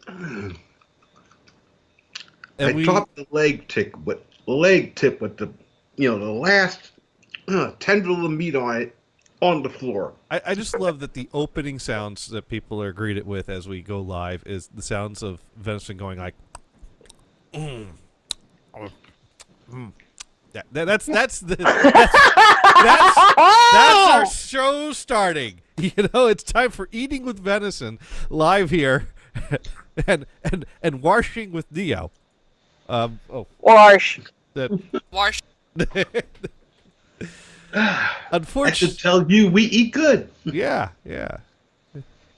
I dropped the leg tip with the the last tendril of meat on it on the floor. I just love that the opening sounds that people are greeted with as we go live is the sounds of venison going like. That's our show starting. It's time for Eating with Venison live here, and washing with Dio. Wash. Wash. Unfortunately, I should tell you, we eat good. Yeah.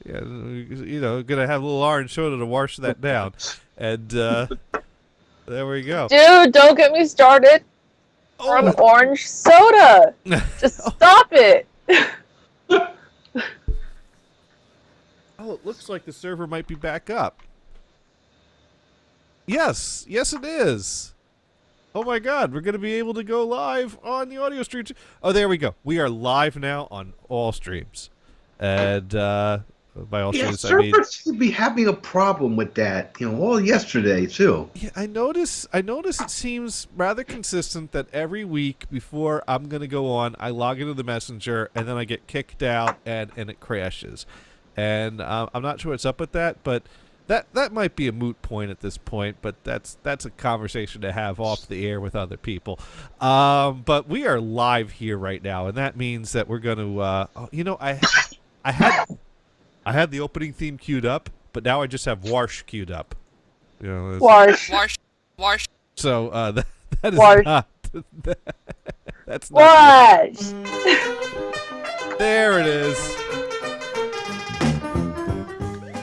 Gonna have a little orange soda to wash that down, and there we go. Dude, don't get me started on orange soda. Just stop it. It looks like the server might be back up. Yes, it is. Oh my God, we're going to be able to go live on the audio stream. Oh, there we go. We are live now on all streams. And by all streams, I mean... servers seem to be having a problem with that, all yesterday, too. Yeah, I notice it seems rather consistent that every week before I'm going to go on, I log into the messenger, and then I get kicked out, and it crashes. And I'm not sure what's up with that, but... That might be a moot point at this point, but that's a conversation to have off the air with other people. But we are live here right now, and that means that we're going to. I had the opening theme queued up, but now I just have Warsh queued up. Warsh. So that is Warsh. not. That's not. Warsh. There it is.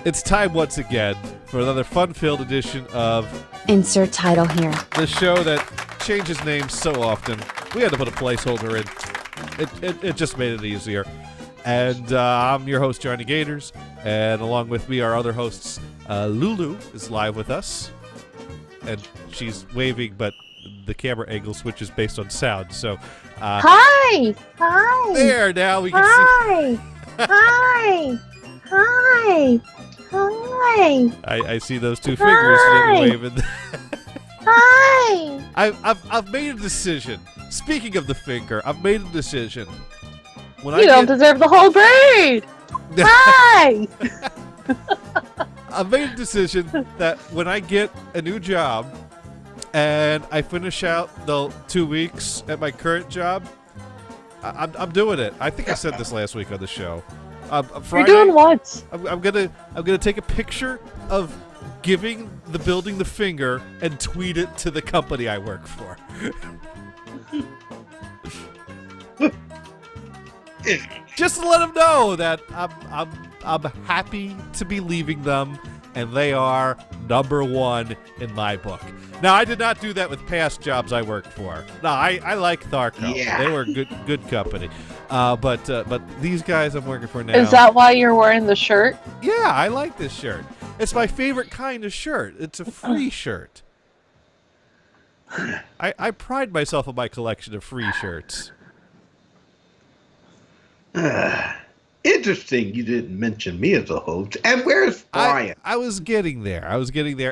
It's time once again for another fun-filled edition of Insert title here. The show that changes names so often. We had to put a placeholder in. It just made it easier. And I'm your host, Johnny Gators, and along with me, our other hosts, Lulu is live with us, and she's waving, but the camera angle switches based on sound. So, Hi. there now we can see. Hi. I see those two fingers waving. Hi. I've made a decision. Speaking of the finger, I've made a decision. When You don't deserve the whole braid. Hi. I've made a decision that when I get a new job and I finish out the 2 weeks at my current job, I'm doing it. I think I said this last week on the show. Friday, You're doing what? I'm gonna take a picture of giving the building the finger and tweet it to the company I work for. Just to let them know that I'm happy to be leaving them, and they are #1 in my book. Now, I did not do that with past jobs I worked for. No, I like Tharco. Yeah. They were good company. But these guys I'm working for now. Is that why you're wearing the shirt? Yeah, I like this shirt. It's my favorite kind of shirt. It's a free shirt. I pride myself on my collection of free shirts. Interesting you didn't mention me as a host. And where's Brian? I was getting there.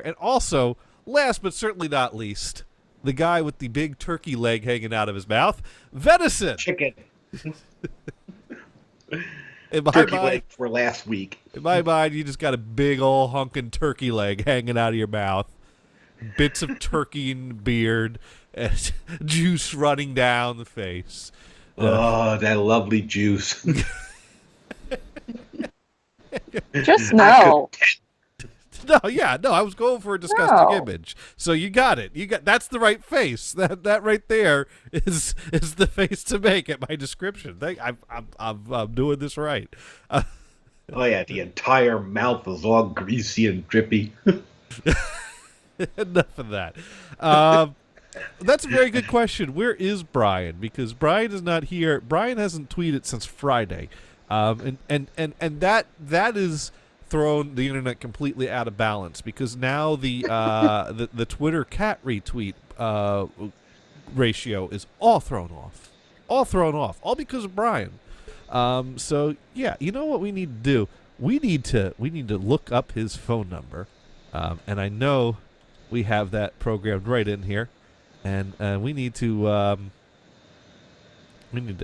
And also, last but certainly not least, the guy with the big turkey leg hanging out of his mouth, Venison. Chicken. Turkey leg for last week. In my mind, you just got a big old hunkin' turkey leg hanging out of your mouth. Bits of turkey and beard, and juice running down the face. Oh, that lovely juice. Just no. No, I was going for a disgusting image. So you got it. That's the right face. That right there is the face to make at my description. I'm doing this right. Oh yeah, the entire mouth is all greasy and drippy. Enough of that. That's a very good question. Where is Brian? Because Brian is not here. Brian hasn't tweeted since Friday, and that is thrown the internet completely out of balance, because now the Twitter cat retweet ratio is all thrown off, all because of Brian. So yeah, you know what we need to do? We need to look up his phone number And I know we have that programmed right in here, and we need to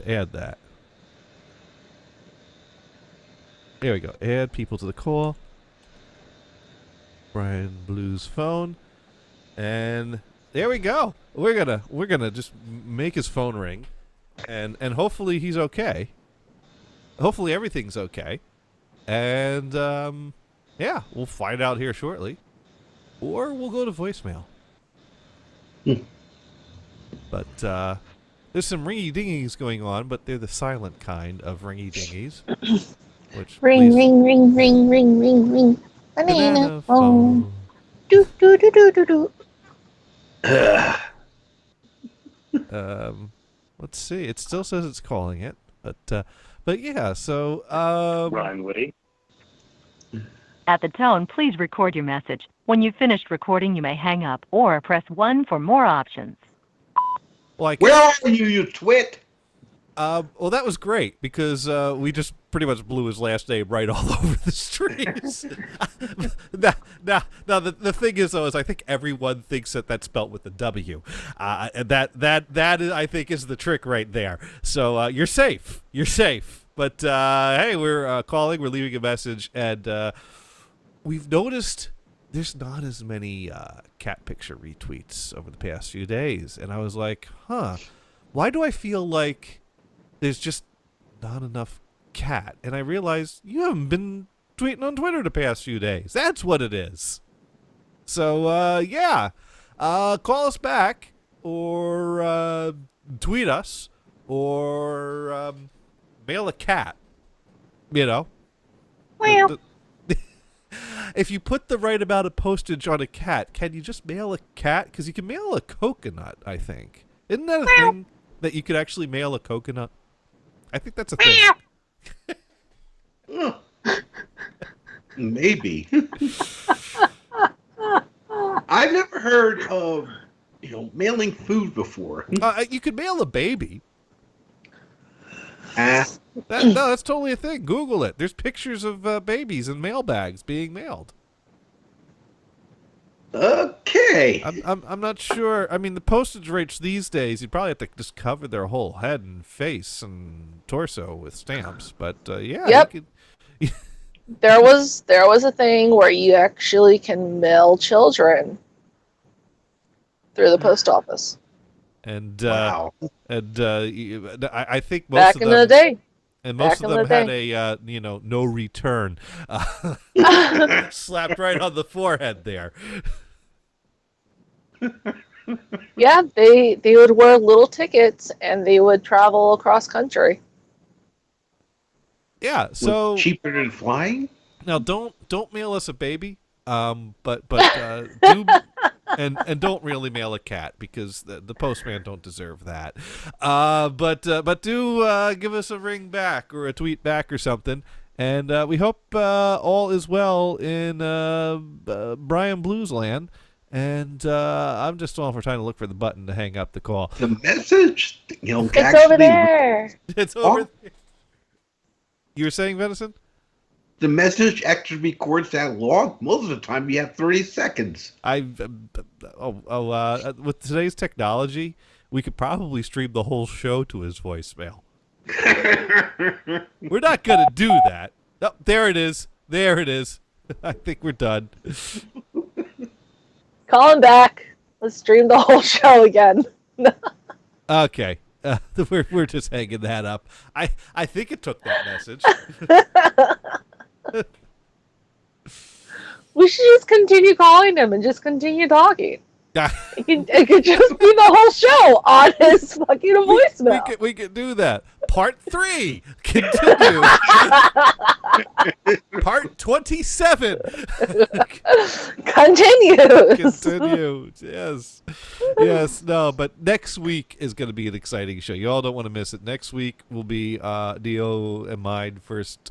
add that. There we go. Add people to the call. Brian Blue's phone, and there we go. We're gonna just make his phone ring, and hopefully he's okay. Hopefully everything's okay, and yeah, we'll find out here shortly, or we'll go to voicemail. But there's some ringy dingies going on, but they're the silent kind of ringy dingies. Which Ring, ring, ring, ring, ring, ring, ring. Banana phone. Do, do, do, do, do, do. Let's see. It still says it's calling it, but yeah. So Ryan Woody. At the tone, please record your message. When you've finished recording, you may hang up or press 1 for more options. like Where are you, you twit? well, that was great because we just pretty much blew his last name right all over the streets. now, the thing is, though, is I think everyone thinks that that's spelt with a W. And that is, I think, is the trick right there. So you're safe. You're safe. But hey, we're calling. We're leaving a message, and we've noticed there's not as many cat picture retweets over the past few days. And I was like, huh, why do I feel like there's just not enough cat? And I realized you haven't been tweeting on Twitter the past few days. That's what it is. So, yeah. Call us back or tweet us or mail a cat. You know? Well. If you put the right amount of postage on a cat, can you just mail a cat? Because you can mail a coconut, I think. Isn't that a thing that you could actually mail a coconut? I think that's a thing. Maybe. I've never heard of, mailing food before. You could mail a baby. Ah. No, that's totally a thing. Google it. There's pictures of babies in mail bags being mailed. Okay. I'm not sure. I mean, the postage rates these days, you'd probably have to just cover their whole head and face and torso with stamps. But yeah, Yep. you could, There was a thing where you actually can mail children through the post office and Wow. I think most back of in them, the day. and most back of in them the had a no return slapped right on the forehead there. Yeah, they would wear little tickets and they would travel across country. Yeah, so Cheaper than flying? now don't mail us a baby, but do and don't really mail a cat because the postman don't deserve that. But do give us a ring back or a tweet back or something, and we hope all is well in Brian Blues land. And I'm just off for trying to look for the button to hang up the call. The message, It's actually, over there. It's over. You were saying, Venison? The message actually records that long. Most of the time, you have 30 seconds. With today's technology, we could probably stream the whole show to his voicemail. We're not going to do that. Oh, there it is. There it is. I think we're done. Call him back. Let's stream the whole show again. Okay. We're just hanging that up. I think it took that message. We should just continue calling him and just continue talking. It could just be the whole show on his fucking voicemail. We could do that. Part 3. Continue. Part 27. Continues. Continue. Yes. Yes. No, but next week is going to be an exciting show. You all don't want to miss it. Next week will be Dio and mine first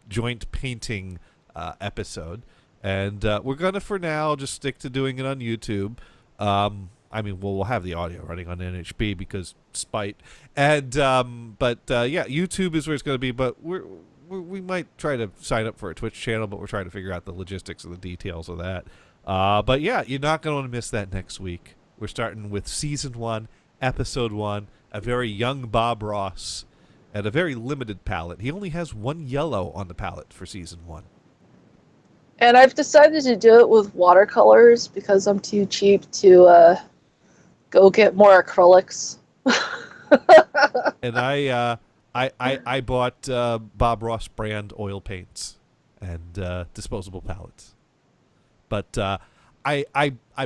joint painting episode. And we're going to, for now, just stick to doing it on YouTube. I mean, we'll have the audio running on NHB because spite. And but yeah, YouTube is where it's going to be. But we might try to sign up for a Twitch channel, but we're trying to figure out the logistics and the details of that. But yeah, you're not going to want to miss that next week. We're starting with Season 1, Episode 1, a very young Bob Ross, and a very limited palette. He only has one yellow on the palette for Season 1. And I've decided to do it with watercolors because I'm too cheap to go get more acrylics. And I bought Bob Ross brand oil paints and disposable palettes. But I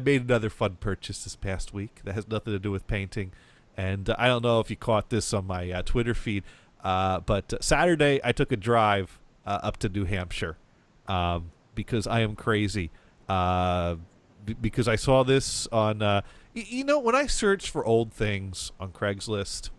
made another fun purchase this past week that has nothing to do with painting. And I don't know if you caught this on my Twitter feed, but Saturday I took a drive up to New Hampshire because I am crazy. Because I saw this on, when I search for old things on Craigslist,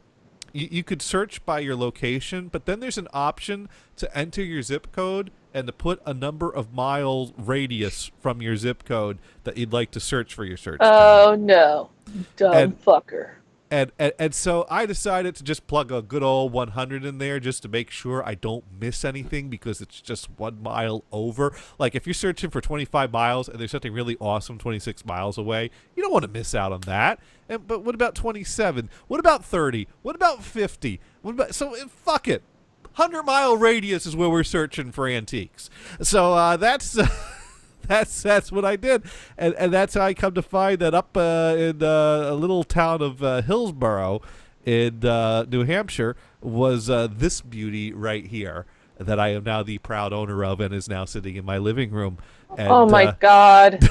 you could search by your location, but then there's an option to enter your zip code and to put a number of mile radius from your zip code that you'd like to search for your search. Oh, no. Dumb fucker. And so I decided to just plug a good old 100 in there just to make sure I don't miss anything because it's just 1 mile over. Like if you're searching for 25 miles and there's something really awesome 26 miles away, you don't want to miss out on that. But what about 27? What about 30? What about 50? So fuck it. 100-mile radius is where we're searching for antiques. So that's that's what I did, and that's how I come to find that up in a little town of Hillsborough in New Hampshire was this beauty right here that I am now the proud owner of and is now sitting in my living room. And, oh my God.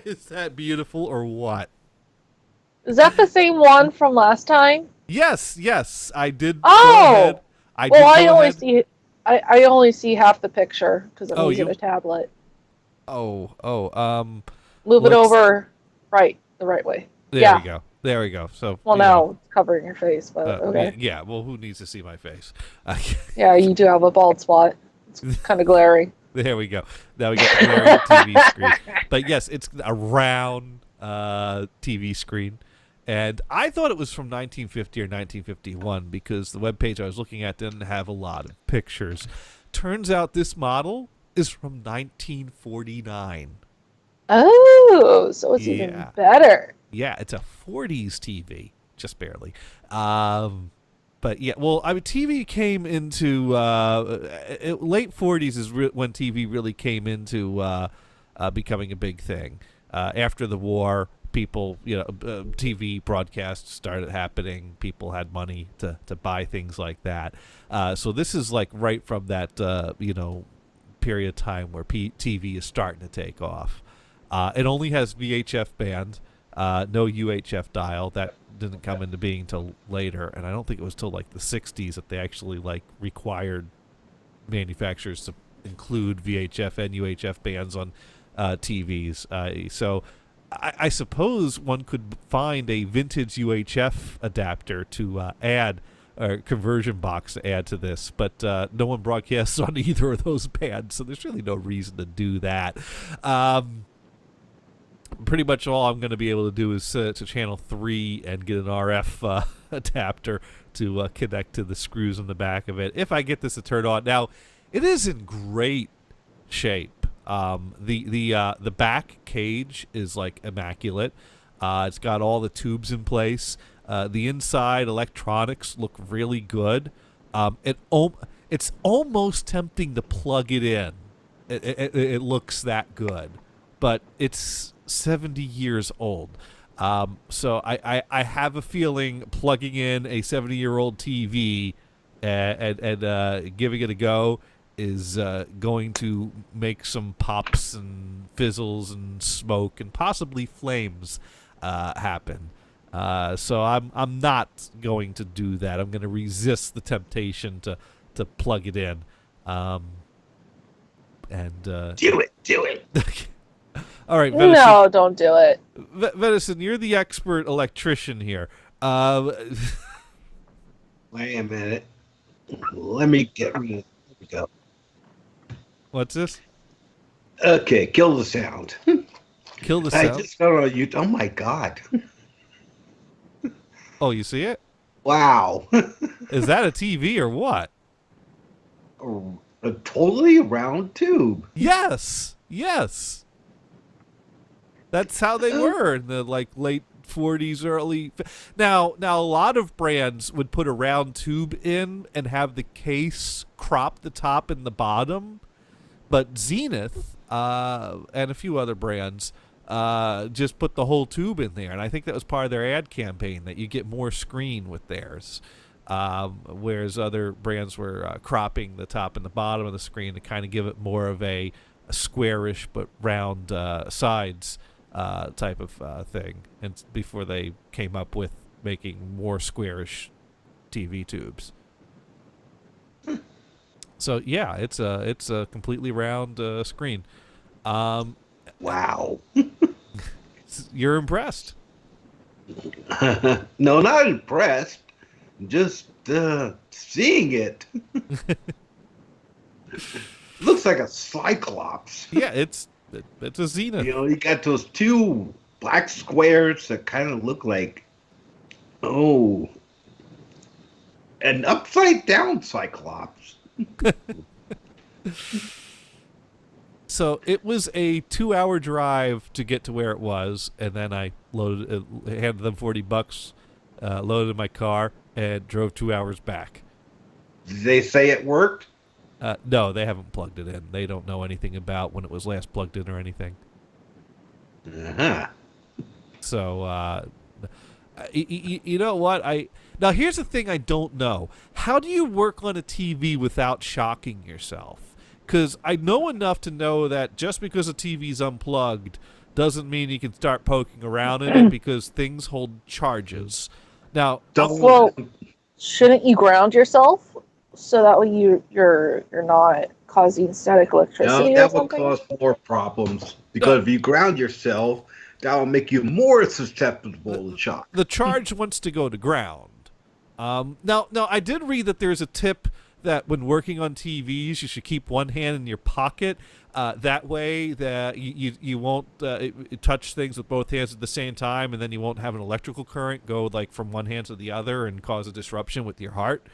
Is that beautiful or what? Is that the same one from last time? Yes, I did. Oh! I only see half the picture because I'm using a tablet. Move it over the right way. There we go. So now it's covering your face, but okay. Yeah, well, who needs to see my face? Yeah, you do have a bald spot. It's kind of glaring. There we go. Now we got the glaring TV screen. But yes, it's a round TV screen. And I thought it was from 1950 or 1951 because the webpage I was looking at didn't have a lot of pictures. Turns out this model is from 1949. Oh, so it's even better. Yeah, it's a 40s TV, just barely. But yeah, well, TV came into late 40s is when TV really came into becoming a big thing. After the war, people, TV broadcasts started happening. People had money to buy things like that. So this is like right from that, period of time where TV is starting to take off. It only has VHF band, no UHF dial. That didn't come into being till later, and I don't think it was till like the 60s that they actually required manufacturers to include VHF and UHF bands on TVs. So I suppose one could find a vintage UHF adapter to add, or conversion box to add to this, but no one broadcasts on either of those bands, so there's really no reason to do that. Pretty much all I'm going to be able to do is to channel 3 and get an RF adapter to connect to the screws in the back of it, if I get this to turn on. Now, it is in great shape. The back cage is immaculate. It's got all the tubes in place. The inside electronics look really good. It's almost tempting to plug it in. It looks that good, but it's 70 years old. So I have a feeling plugging in a 70-year-old TV and giving it a go is going to make some pops and fizzles and smoke and possibly flames happen. So I'm not going to do that. I'm going to resist the temptation to plug it in. Do it. All right, Venison. No, don't do it. Venison, you're the expert electrician here. Wait a minute. Let me get rid of it. There we go. What's this? Okay, kill the sound. Kill the sound? I just got on YouTube. Oh, my God. Oh, you see it? Wow. Is that a TV or what? A totally round tube. Yes. That's how they were in the like late 40s, early. Now a lot of brands would put a round tube in and have the case crop the top and the bottom, but Zenith and a few other brands just put the whole tube in there, and I think that was part of their ad campaign, that you get more screen with theirs, whereas other brands were cropping the top and the bottom of the screen to kind of give it more of a squarish but round sides type of thing, and before they came up with making more squarish TV tubes. So yeah, it's a completely round screen. Wow. You're impressed? No, not impressed. Just seeing it. Looks like a cyclops. Yeah, it's a Zenith. You know, you got those two black squares that kind of look like, an upside down cyclops. So it was a 2-hour drive to get to where it was, and then I handed them $40, loaded in my car, and drove 2 hours back. Did they say it worked? No, they haven't plugged it in. They don't know anything about when it was last plugged in or anything. Uh-huh. So, you know what? Now, here's the thing I don't know. How do you work on a TV without shocking yourself? Because I know enough to know that just because a TV's unplugged doesn't mean you can start poking around in it, because things hold charges. Now, well, shouldn't you ground yourself so that way you're not causing static electricity? No, that would cause more problems, because if you ground yourself, that will make you more susceptible to shock. The charge wants to go to ground. Now, I did read that there's a tip that when working on TVs, you should keep one hand in your pocket. That way, that you won't touch things with both hands at the same time, and then you won't have an electrical current go like from one hand to the other and cause a disruption with your heart.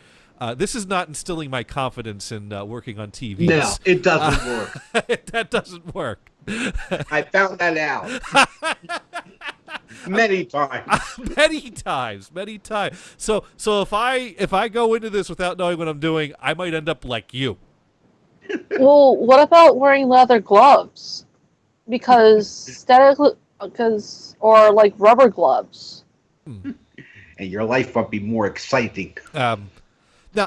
This is not instilling my confidence in working on TVs. No, it doesn't work. That doesn't work. I found that out. Many times. many times. So if I go into this without knowing what I'm doing, I might end up like you. Well, what about wearing leather gloves? Or like rubber gloves. And your life would be more exciting. Now,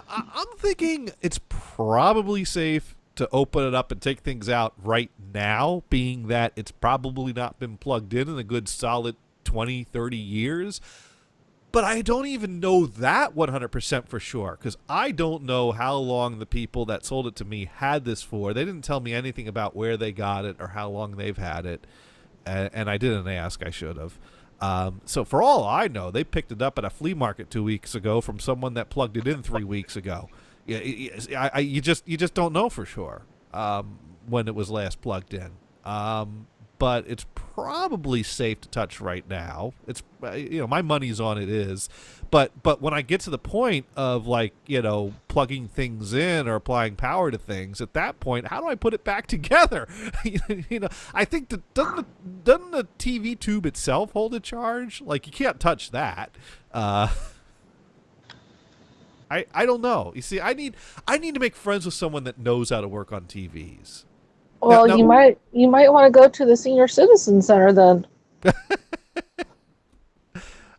I'm thinking it's probably safe to open it up and take things out right now, being that it's probably not been plugged in a good solid 20, 30 years. But I don't even know that 100% for sure, because I don't know how long the people that sold it to me had this for. They didn't tell me anything about where they got it or how long they've had it, and I didn't ask. I should have. So for all I know, they picked it up at a flea market 2 weeks ago from someone that plugged it in 3 weeks ago. You just don't know for sure when it was last plugged in. But it's probably safe to touch right now. It's my money's on it is, but when I get to the point of plugging things in or applying power to things, at that point, how do I put it back together? I think doesn't the TV tube itself hold a charge? Like, you can't touch that. I don't know. You see, I need to make friends with someone that knows how to work on TVs. Well, now, you might want to go to the Senior Citizen Center then.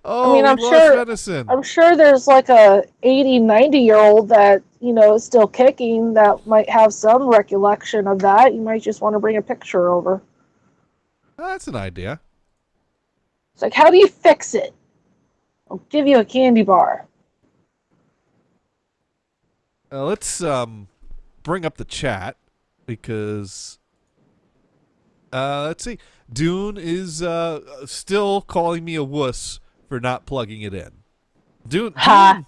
Oh, I mean, I'm sure there's like a 80, 90-year-old that, is still kicking that might have some recollection of that. You might just want to bring a picture over. Oh, that's an idea. It's like, how do you fix it? I'll give you a candy bar. Let's bring up the chat, because let's see. Dune is still calling me a wuss for not plugging it in. Dune has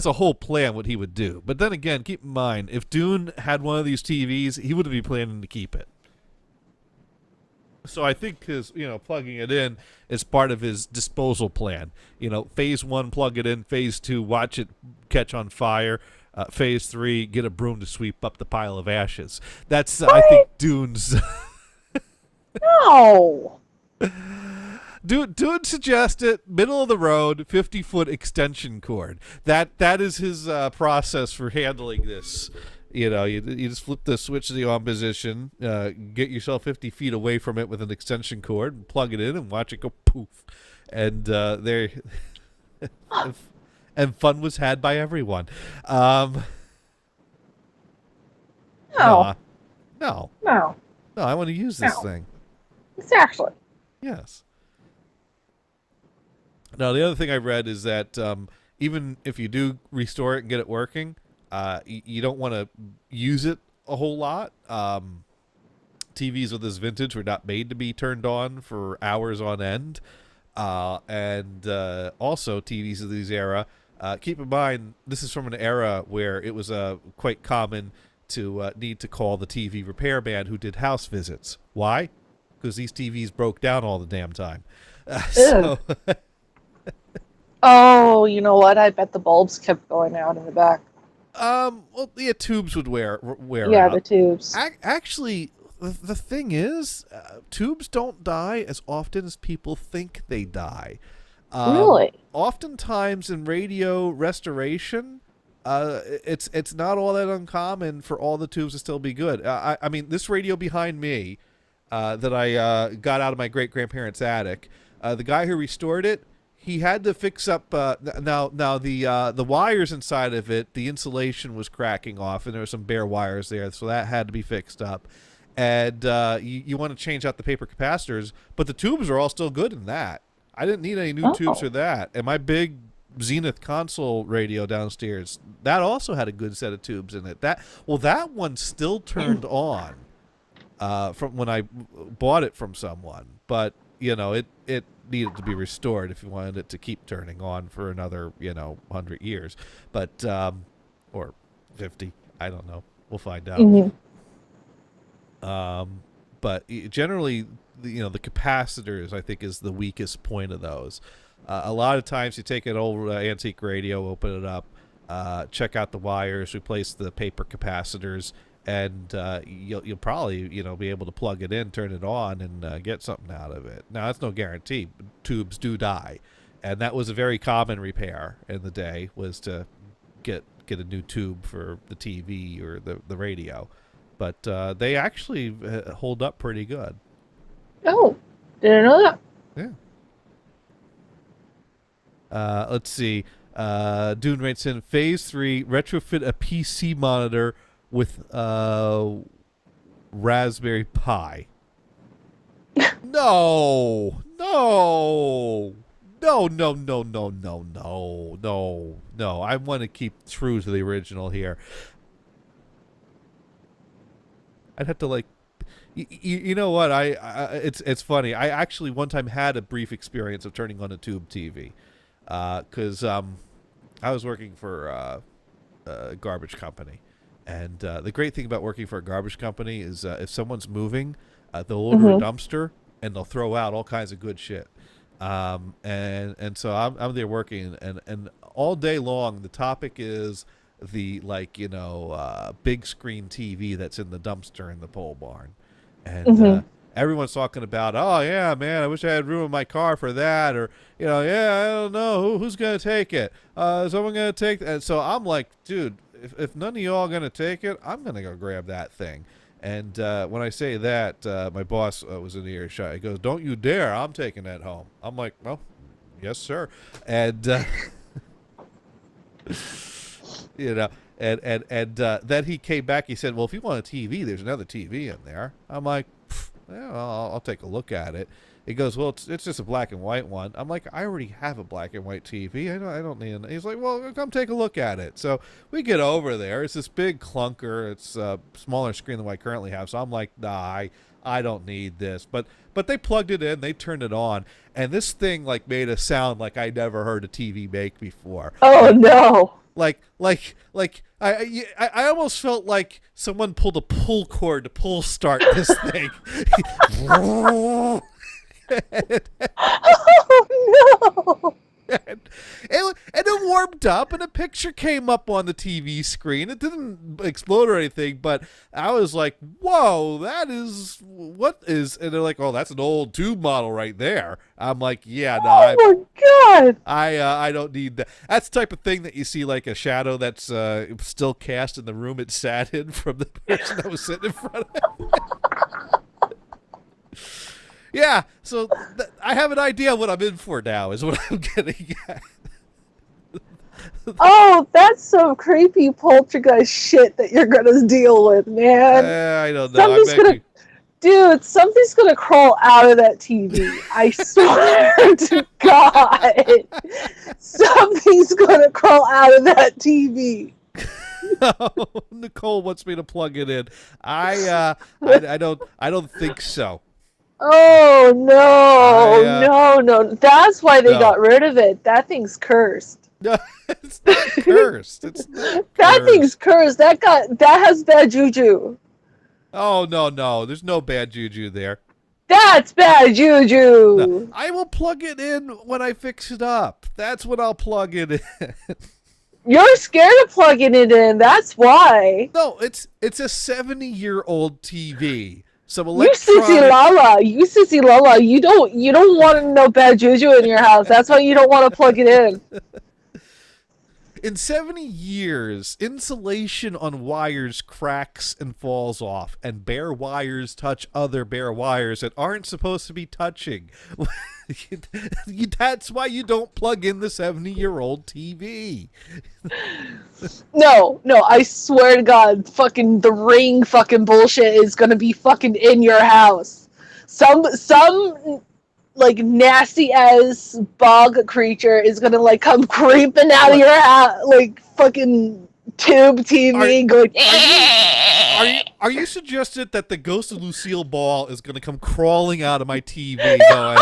a whole plan what he would do. But then again, keep in mind, if Dune had one of these TVs, he wouldn't be planning to keep it. So I think his, plugging it in is part of his disposal plan. Phase 1, plug it in. Phase 2, watch it catch on fire. Phase 3, get a broom to sweep up the pile of ashes. That's, I think, Dune's... No. Dude suggested middle of the road 50-foot extension cord. That is his process for handling this. You know, you just flip the switch to the on position, get yourself 50 feet away from it with an extension cord, and plug it in, and watch it go poof. And there, and fun was had by everyone. No. No. No. No, I want to use this thing. Exactly. Yes. Now, the other thing I read is that even if you do restore it and get it working, you don't want to use it a whole lot. TVs with this vintage were not made to be turned on for hours on end. And also TVs of this era, keep in mind, this is from an era where it was quite common to need to call the TV repairman who did house visits. Why? Because these TVs broke down all the damn time. So oh, you know what? I bet the bulbs kept going out in the back. well, yeah, tubes would wear Yeah, out. the tubes. Actually, the thing is, tubes don't die as often as people think they die. Really? Oftentimes in radio restoration, it's not all that uncommon for all the tubes to still be good. I mean, this radio behind me that I got out of my great-grandparents' attic, the guy who restored it, he had to fix up now the wires inside of it. The insulation was cracking off, and there were some bare wires there, so that had to be fixed up. And you want to change out the paper capacitors, but the tubes are all still good in that. I didn't need any new tubes for that. And my big Zenith console radio downstairs, that also had a good set of tubes in it. That one still turned on from when I bought it from someone, but you know it needed to be restored if you wanted it to keep turning on for another 100 years, but or 50. I don't know. We'll find out. Mm-hmm. But generally, the capacitors, I think, is the weakest point of those. A lot of times you take an old antique radio, open it up, check out the wires, replace the paper capacitors, and you'll probably be able to plug it in, turn it on, and get something out of it. Now, that's no guarantee. Tubes do die, and that was a very common repair in the day, was to get a new tube for the TV or the radio. But they actually hold up pretty good. Oh, didn't know that. Yeah. Let's see. Dune writes in, Phase 3, retrofit a PC monitor with Raspberry Pi. No. I want to keep true to the original here. I'd have to you know what? It's funny. I actually one time had a brief experience of turning on a tube TV, because I was working for a garbage company, and the great thing about working for a garbage company is if someone's moving, they'll order a dumpster and they'll throw out all kinds of good shit. And so I'm there working, and all day long the topic is the big screen TV that's in the dumpster in the pole barn, and everyone's talking about, oh yeah, man, I wish I had room in my car for that, or yeah, I don't know who's gonna take it. Someone gonna take it. And so I'm like, dude, if none of y'all gonna take it, I'm gonna go grab that thing. And when I say that, my boss was in the earshot. He goes, "Don't you dare! I'm taking that home." I'm like, "Well, yes, sir." And and then he came back. He said, "Well, if you want a TV, there's another TV in there." I'm like, "Yeah, I'll take a look at it." He goes, "Well, it's just a black and white one." I'm like, "I already have a black and white TV. I don't need it." He's like, "Well, come take a look at it." So we get over there. It's this big clunker. It's a smaller screen than what I currently have. So I'm like, "Nah, I don't need this." But they plugged it in. They turned it on, and this thing made a sound like I never heard a TV make before. Oh no! I almost felt like someone pulled a pull cord to pull start this thing. Oh no! And it warmed up, and a picture came up on the TV screen. It didn't explode or anything, but I was like, whoa, what is, and they're like, oh, that's an old tube model right there. I'm like, yeah, no. Oh my God. I don't need that. That's the type of thing that you see, like a shadow that's still cast in the room it sat in from the person that was sitting in front of it. Yeah, so I have an idea what I'm in for now, is what I'm getting at. Oh, that's some creepy poltergeist shit that you're gonna deal with, man. I don't know. Dude, something's gonna crawl out of that TV. I swear to God. Something's gonna crawl out of that TV. Nicole wants me to plug it in. I don't think so. Oh no. That's why they got rid of it. That thing's cursed. No, it's not cursed. That thing's cursed. That has bad juju. Oh no. There's no bad juju there. That's bad juju. No, I will plug it in when I fix it up. That's when I'll plug it in. You're scared of plugging it in. That's why. No, it's a 70-year-old TV. Some You sissy lala. You don't want no bad juju in your house. That's why you don't want to plug it in. In 70 years, insulation on wires cracks and falls off, and bare wires touch other bare wires that aren't supposed to be touching. That's why you don't plug in the 70-year-old TV. No, I swear to God, fucking the ring fucking bullshit is gonna be fucking in your house. Some like nasty ass bog creature is gonna like come creeping out of your house, like fucking tube TV going. Are you suggested that the ghost of Lucille Ball is gonna come crawling out of my TV going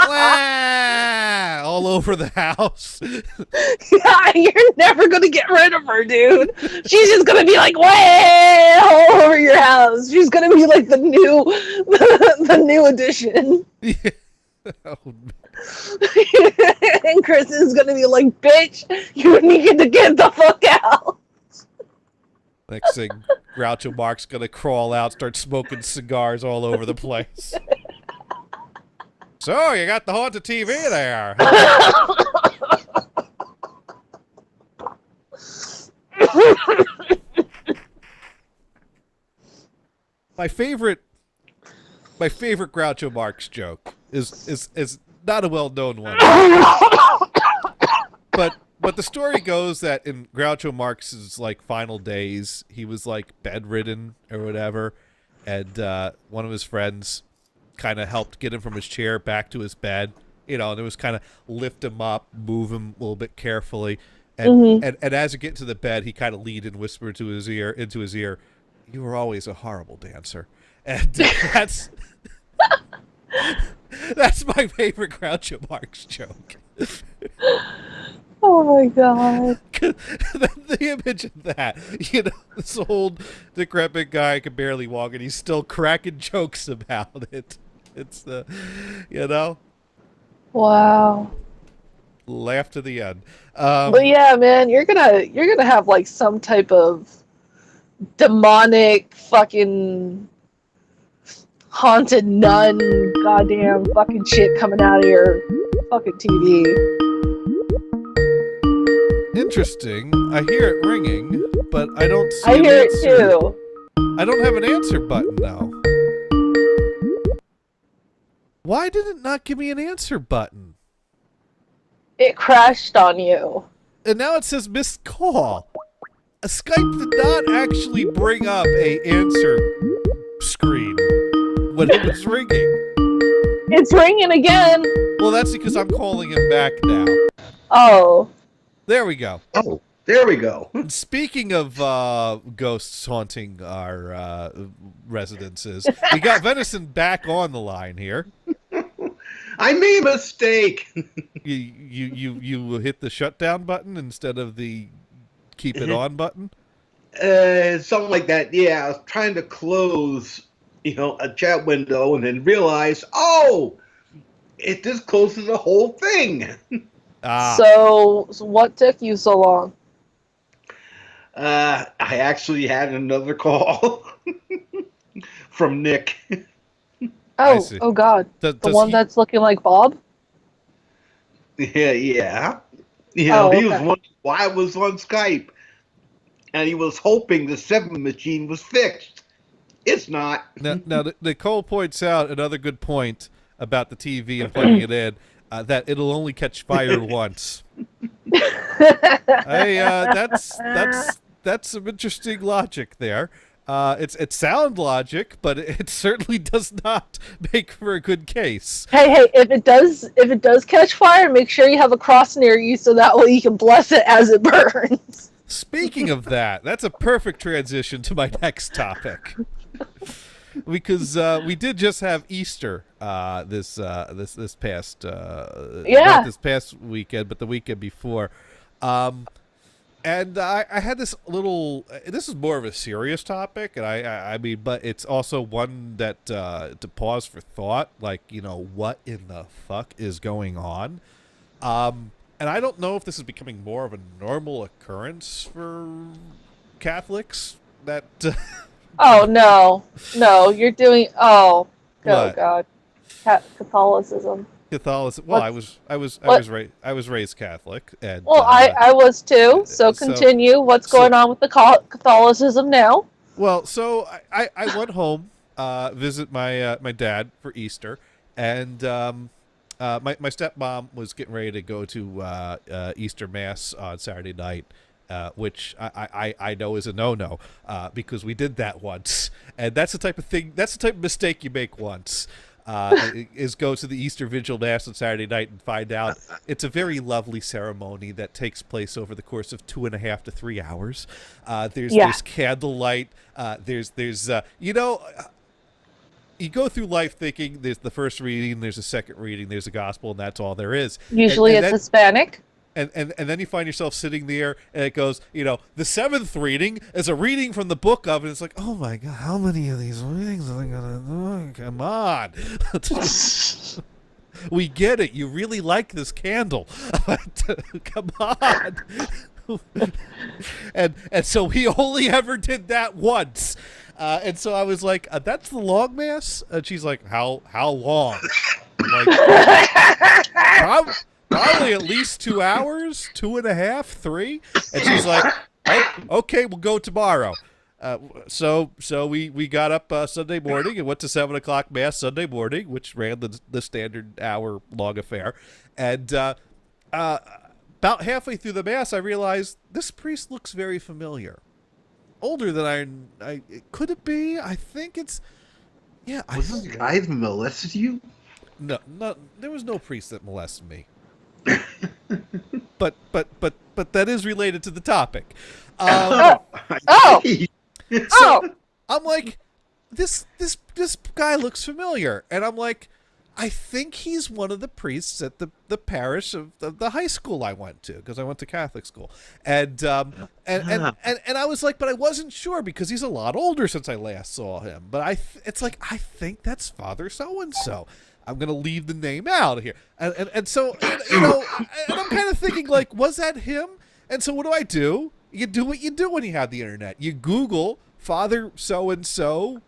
wah, all over the house? Yeah, you're never gonna get rid of her, dude. She's just gonna be like way all over your house. She's gonna be like the new addition. Yeah. Oh, and Chris is gonna be like, bitch, you need to get the fuck out. Next thing, Groucho Mark's gonna crawl out, start smoking cigars all over the place. So, you got the haunted TV there. My favorite Groucho Marx joke is not a well-known one. But the story goes that in Groucho Marx's like final days, he was like bedridden or whatever, and one of his friends kind of helped get him from his chair back to his bed, and it was kind of lift him up, move him a little bit carefully, and and as you get to the bed, he kind of leaned and whispered into his ear, "You were always a horrible dancer," and that's my favorite Groucho Marx joke. Oh my God. The image of that, this old decrepit guy can barely walk and he's still cracking jokes about it. It's Wow. Laugh to the end. But yeah, man, you're gonna have like some type of demonic fucking haunted nun goddamn fucking shit coming out of your fucking TV. Interesting. I hear it ringing, but I don't see I an hear answer. it too. I don't have an answer button now. Why did it not give me an answer button? It crashed on you. And now it says missed call. Skype did not actually bring up a answer screen when it was ringing. It's ringing again. Well, that's because I'm calling him back now. Oh. There we go. Oh, there we go. Speaking of ghosts haunting our residences, we got Venison back on the line here. I made a mistake. You hit the shutdown button instead of the keep it on button? Something like that. Yeah, I was trying to close, a chat window and then realized, it just closes the whole thing. So what took you so long? I actually had another call from Nick. Oh God, the one that's looking like Bob. Yeah. He was wondering why I was on Skype, and he was hoping the 7 machine was fixed. It's not. Now, Nicole points out another good point about the TV and plugging it in, that it'll only catch fire once. That's some interesting logic there. It's sound logic, but it certainly does not make for a good case. Hey, if it does catch fire, make sure you have a cross near you so that way you can bless it as it burns. Speaking of that, that's a perfect transition to my next topic. Because we did just have Easter this past not this past weekend, but the weekend before. And I had this little. This is more of a serious topic, and I mean, but it's also one that to pause for thought. Like, what in the fuck is going on? And I don't know if this is becoming more of a normal occurrence for Catholics. That. Oh no, you're doing. Oh God, Catholicism. Catholicism. Well, I was raised Catholic, and I was too. So continue. What's going on with the Catholicism now? Well, so I went home visit my dad for Easter, and my stepmom was getting ready to go to Easter Mass on Saturday night. Which I know is a no-no because we did that once, and that's the type of thing. That's the type of mistake you make once. Is go to the Easter Vigil Mass on Saturday night and find out it's a very lovely ceremony that takes place over the course of 2.5 to 3 hours. There's candlelight. There's you go through life thinking there's the first reading, there's a second reading, there's a gospel, and that's all there is. Usually it's Hispanic. And then you find yourself sitting there, and it goes, the 7th reading is a reading from the book of, and it's like, oh my God, how many of these readings are they going to do? Come on. We get it. You really like this candle. Come on. and so we only ever did that once. And so I was like, that's the long Mass? And she's like, how long? I'm like, probably at least 2 hours, 2.5, 3. And she's like, okay, we'll go tomorrow. So we got up Sunday morning and went to 7 o'clock Mass Sunday morning, which ran the standard hour-long affair. And about halfway through the Mass, I realized this priest looks very familiar. Older than I could it be? I think it's... Yeah. Was this guy that molested you? No, there was no priest that molested me. but that is related to the topic. So I'm like, this guy looks familiar, and I'm like, I think he's one of the priests at the parish of the high school I went to, because I went to Catholic school, and I was like, but I wasn't sure because he's a lot older since I last saw him. But I think that's Father so and so. I'm going to leave the name out of here. And so, and I'm kind of thinking, like, was that him? And so what do? You do what you do when you have the internet. You Google Father so-and-so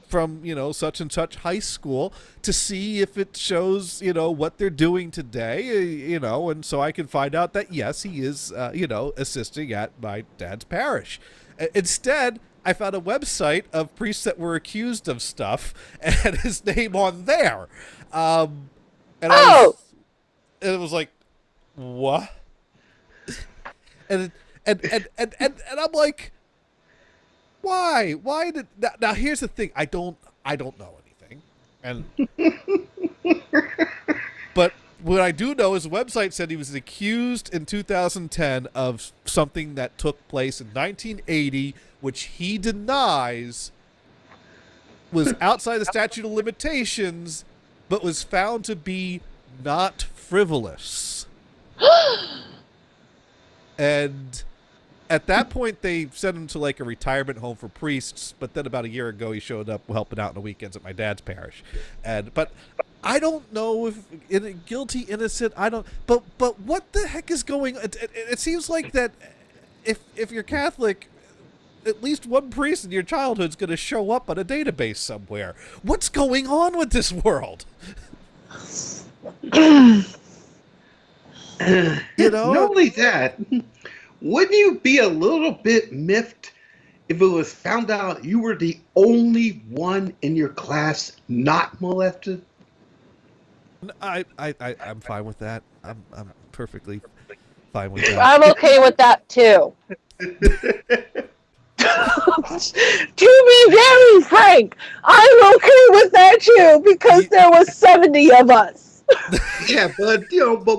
from, such and such high school to see if it shows, what they're doing today, and so I can find out that, yes, he is, assisting at my dad's parish. Instead, I found a website of priests that were accused of stuff and had his name on there. And it was like, what? And I'm like, why? Why did now? Here's the thing. I don't know anything, and but what I do know is the website said he was accused in 2010 of something that took place in 1980, which he denies was outside the statute of limitations, but was found to be not frivolous. And at that point, they sent him to like a retirement home for priests. But then about a year ago, he showed up helping out on the weekends at my dad's parish. But I don't know if guilty, innocent. I don't. But what the heck is going? It seems like that if you're Catholic, at least one priest in your childhood's going to show up on a database somewhere. What's going on with this world? Not only that, wouldn't you be a little bit miffed if it was found out you were the only one in your class not molested? I'm fine with that. I'm perfectly fine with that. I'm okay with that too. To be very frank, I'm okay with that too because there was 70 of us. Yeah, but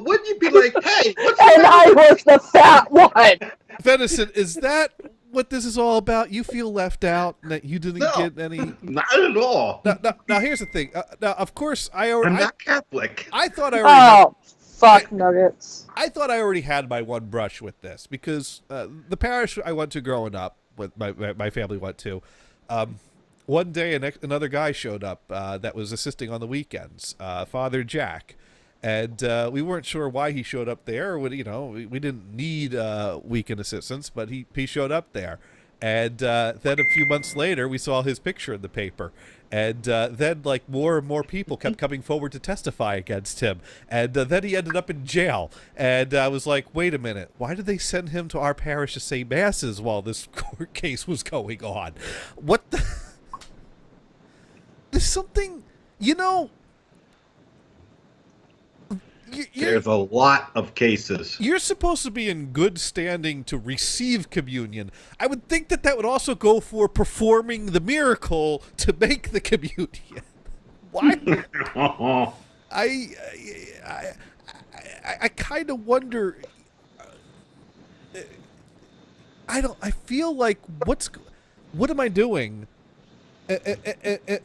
wouldn't you be like, hey, what's and I was the fat one. Venison, is that what this is all about? You feel left out and that you didn't get any? Not at all. Now here's the thing. Now, of course, I'm not Catholic. I thought I already. Fuck nuggets. I thought I already had my one brush with this because the parish I went to growing up, with my family went to, one day another guy showed up that was assisting on the weekends, Father Jack, and we weren't sure why he showed up there. We didn't need weekend assistance, but he showed up there, and then a few months later we saw his picture in the paper. And then, like, more and more people kept coming forward to testify against him. And then he ended up in jail. And I was like, wait a minute. Why did they send him to our parish to say masses while this court case was going on? What the... There's something... There's a lot of cases. You're supposed to be in good standing to receive communion. I would think that would also go for performing the miracle to make the communion. Why? I kind of wonder. I feel like what am I doing?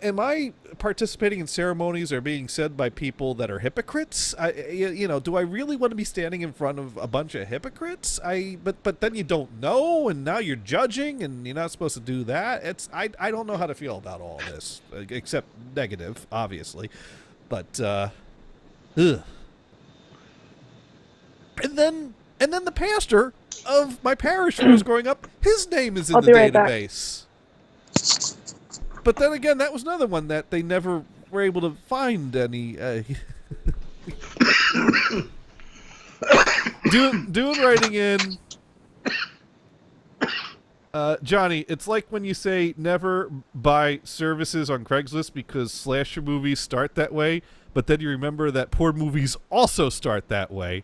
Am I participating in ceremonies or being said by people that are hypocrites? Do I really want to be standing in front of a bunch of hypocrites? But then you don't know, and now you're judging, and you're not supposed to do that. I don't know how to feel about all this, except negative, obviously. But ugh. And then the pastor of my parish when I was growing up, his name is in the database. But then again, that was another one that they never were able to find any. Doing writing in. Johnny, it's like when you say never buy services on Craigslist because slasher movies start that way, but then you remember that porn movies also start that way.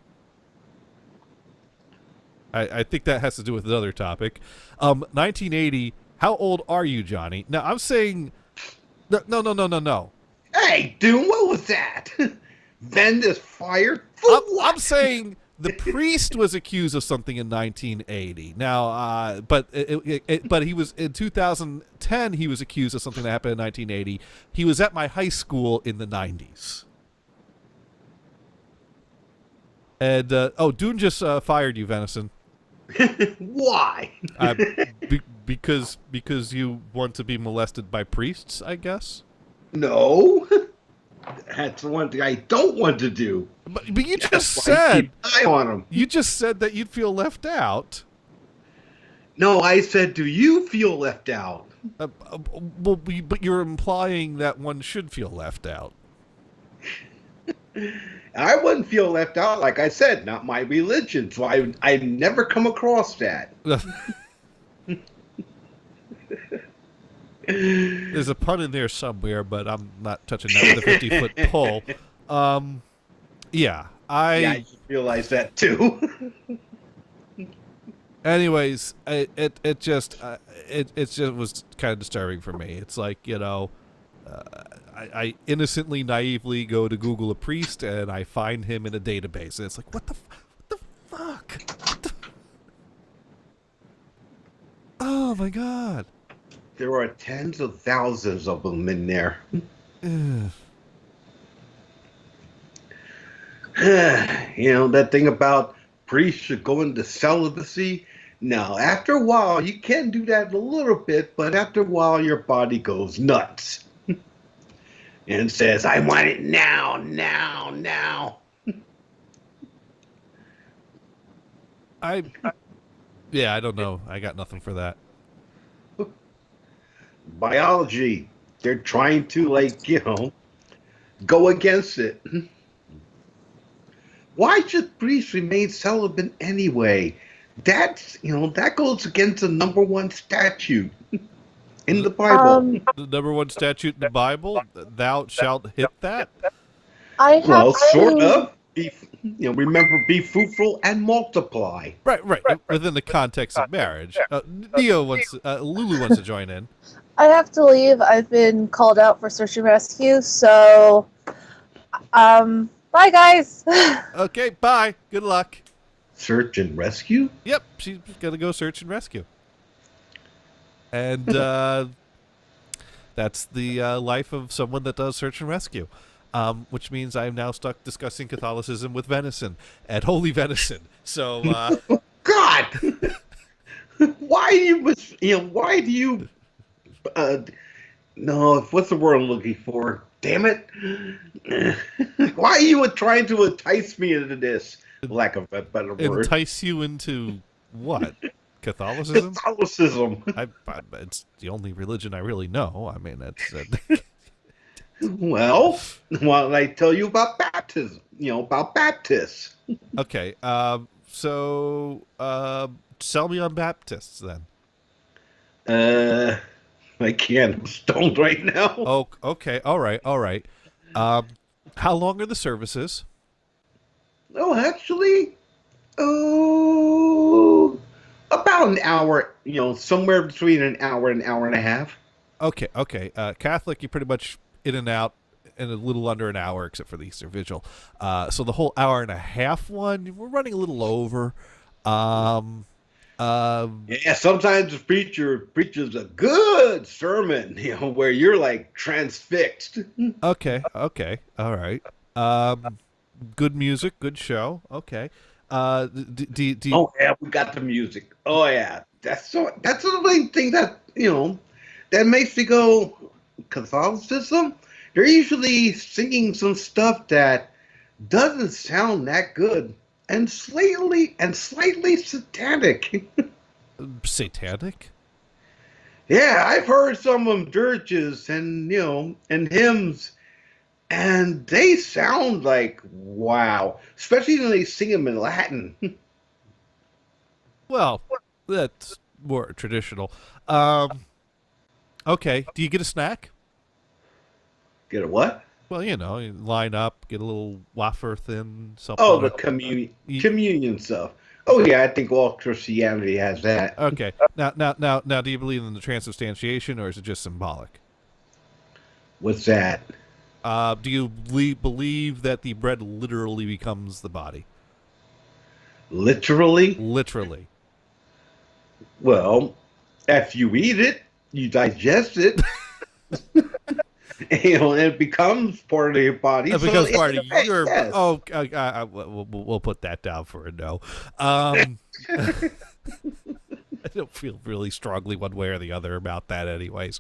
I think that has to do with another topic. 1980. How old are you, Johnny? Now, I'm saying... No. Hey, dude, what was that? Then this fired? I'm saying the priest was accused of something in 1980. Now, but he was... In 2010, he was accused of something that happened in 1980. He was at my high school in the 90s. And, Dune just fired you, Venison. Why? Because you want to be molested by priests, I guess? No. That's one thing I don't want to do. But you just said... Keep an eye on them. You just said that you'd feel left out. No, I said, do you feel left out? But you're implying that one should feel left out. I wouldn't feel left out, like I said, not my religion, so I've never come across that. There's a pun in there somewhere, but I'm not touching that with a 50-foot pole. Yeah, I realize that too. Anyways, it just was kind of disturbing for me. It's like, I innocently, naively go to Google a priest and I find him in a database, and it's like, what the fuck? Oh my god! There are tens of thousands of them in there. That thing about priests should go into celibacy. Now, after a while, you can do that a little bit, but after a while, your body goes nuts. and says, "I want it now, now, now." Yeah, I don't know. I got nothing for that. Biology. They're trying to, like, go against it. Why should priests remain celibate anyway? That's, that goes against the number one statute in the Bible. The number one statute in the Bible, thou shalt hit that? Well, sort of. Remember, be fruitful and multiply. Right. Within the context of marriage. Lulu wants to join in. I have to leave. I've been called out for search and rescue, so bye guys. Okay, bye. Good luck. Search and rescue? Yep, she's gonna go search and rescue. And that's the life of someone that does search and rescue. Which means I am now stuck discussing Catholicism with venison and holy venison. So, God, why do you? No, what's the word I'm looking for? Damn it! Why are you trying to entice me into this? Lack of a better word. Entice you into what? Catholicism? Catholicism. It's the only religion I really know. I mean, that's. Well, why don't I tell you about baptism? About Baptists. Okay. So, sell me on Baptists then. I can't. I'm stoned right now. Oh, okay. All right. How long are the services? Oh, actually, about an hour. Somewhere between an hour and a half. Okay. Catholic, you pretty much in and out in a little under an hour, except for the Easter Vigil. So the whole hour and a half one, we're running a little over. Yeah, sometimes the preacher preaches a good sermon, where you're like transfixed. Okay, all right. Good music, good show. Okay. Do Oh yeah, we got the music. Oh yeah, that's the only thing that that makes me go. Catholicism, they're usually singing some stuff that doesn't sound that good and slightly satanic. Satanic? Yeah, I've heard some of them dirges and and hymns, and they sound like wow, especially when they sing them in Latin. Well, that's more traditional. Okay, do you get a snack? Get a what? Well, you line up, get a little wafer thin, something. Oh, the communion stuff. Oh yeah, I think all Christianity has that. Okay. Now, do you believe in the transubstantiation, or is it just symbolic? What's that? Do you believe that the bread literally becomes the body? Literally? Literally. Well, if you eat it, you digest it. It becomes part of your body. It becomes part of your. Yes. Oh, we'll put that down for a no. I don't feel really strongly one way or the other about that, anyways.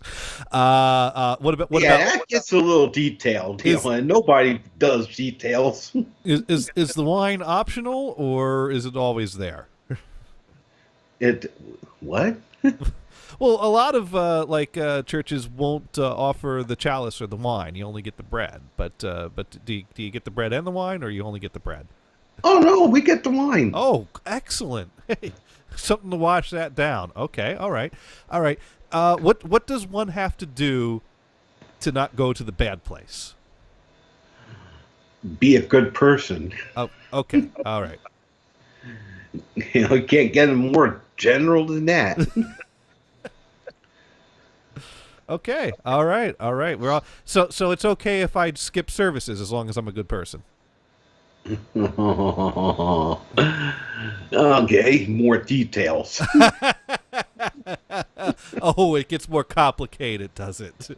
What about? That gets a little detailed, and nobody does details. Is the wine optional, or is it always there? What? Well, a lot of churches won't offer the chalice or the wine. You only get the bread. But do you get the bread and the wine, or you only get the bread? Oh no, we get the wine. Oh, excellent! Hey, something to wash that down. Okay, all right. What does one have to do to not go to the bad place? Be a good person. Oh, okay, all right. You can't get more general than that. Okay, all right. We're all so it's okay if I skip services as long as I'm a good person. Okay, more details. Oh, it gets more complicated, does it?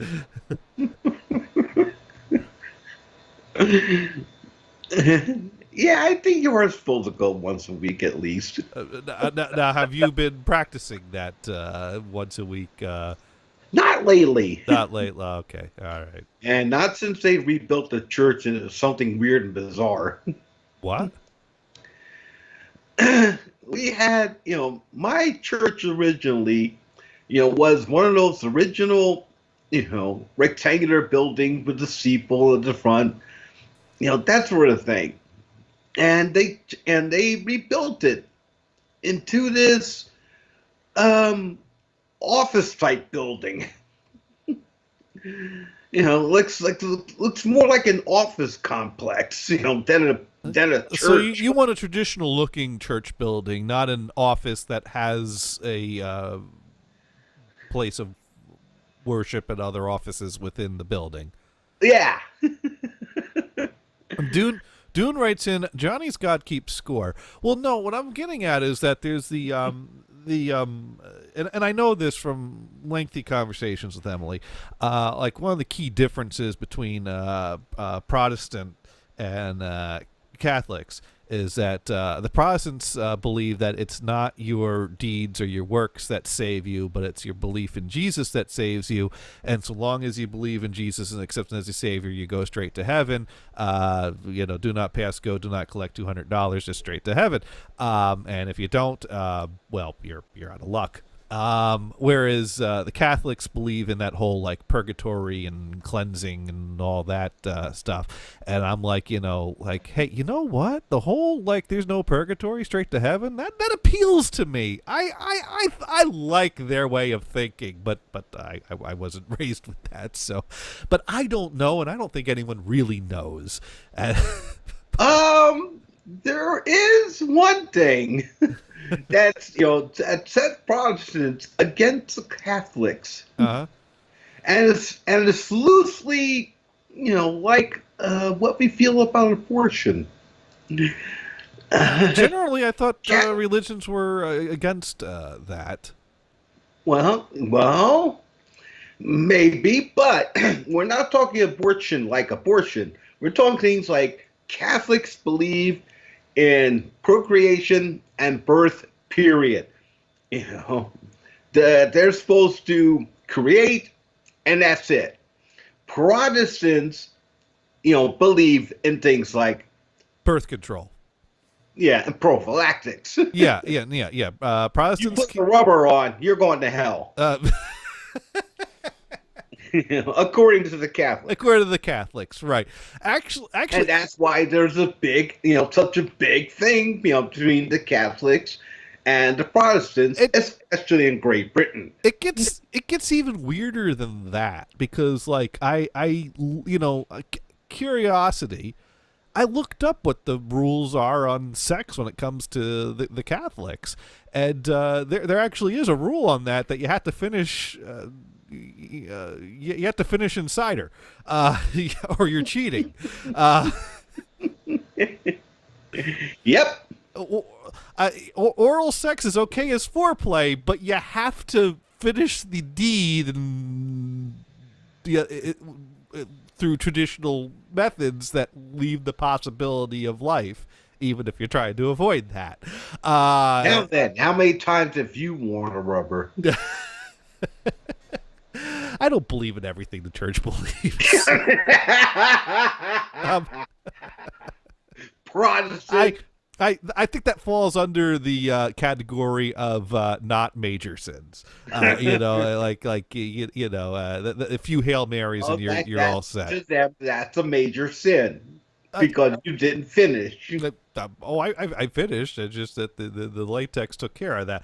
Yeah, I think you are supposed to go once a week at least. Now, have you been practicing that once a week Not lately. Not late. Okay, all right. And not since they rebuilt the church into something weird and bizarre. What? We had, my church originally, was one of those original, rectangular buildings with the steeple at the front, that sort of thing. And they rebuilt it into this office type building. Looks more like an office complex, than a church. So you want a traditional looking church building, not an office that has a place of worship and other offices within the building. Yeah. Dune writes in, Johnny's God keeps score. Well, no, what I'm getting at is that there's and I know this from lengthy conversations with Emily, like one of the key differences between Protestant and Catholics is that the Protestants believe that it's not your deeds or your works that save you, but it's your belief in Jesus that saves you. And so long as you believe in Jesus and accept him as your Savior, you go straight to heaven. Do not pass go, do not collect $200, just straight to heaven. And if you don't, well, you're out of luck. Whereas the Catholics believe in that whole like purgatory and cleansing and all that stuff, and I'm like, hey, you know what? The whole like there's no purgatory, straight to heaven. That appeals to me. I like their way of thinking, but I wasn't raised with that, so. But I don't know, and I don't think anyone really knows. There is one thing. That's that set Protestants against the Catholics, and it's loosely, like what we feel about abortion. Generally, I thought religions were against that. Well, maybe, but we're not talking abortion like abortion. We're talking things like Catholics believe in procreation and birth, period. They're supposed to create, and that's it. Protestants, believe in things like birth control. Yeah, and prophylactics. Yeah. Protestants. You put the rubber on, you're going to hell. According to the Catholics. According to the Catholics, right. Actually, and that's why there's a big, such a big thing, between the Catholics and the Protestants, especially in Great Britain. It gets even weirder than that because, like, curiosity. I looked up what the rules are on sex when it comes to the Catholics, and there actually is a rule on that you have to finish. You have to finish insider, or you're cheating. Yep. Oral sex is okay as foreplay, but you have to finish the deed through traditional methods that leave the possibility of life, even if you're trying to avoid that. Now then, how many times have you worn a rubber? I don't believe in everything the church believes. Protestant. I think that falls under the category of not major sins. A few Hail Marys and you're all set. That's a major sin because you didn't finish. I finished. It's just that the latex took care of that.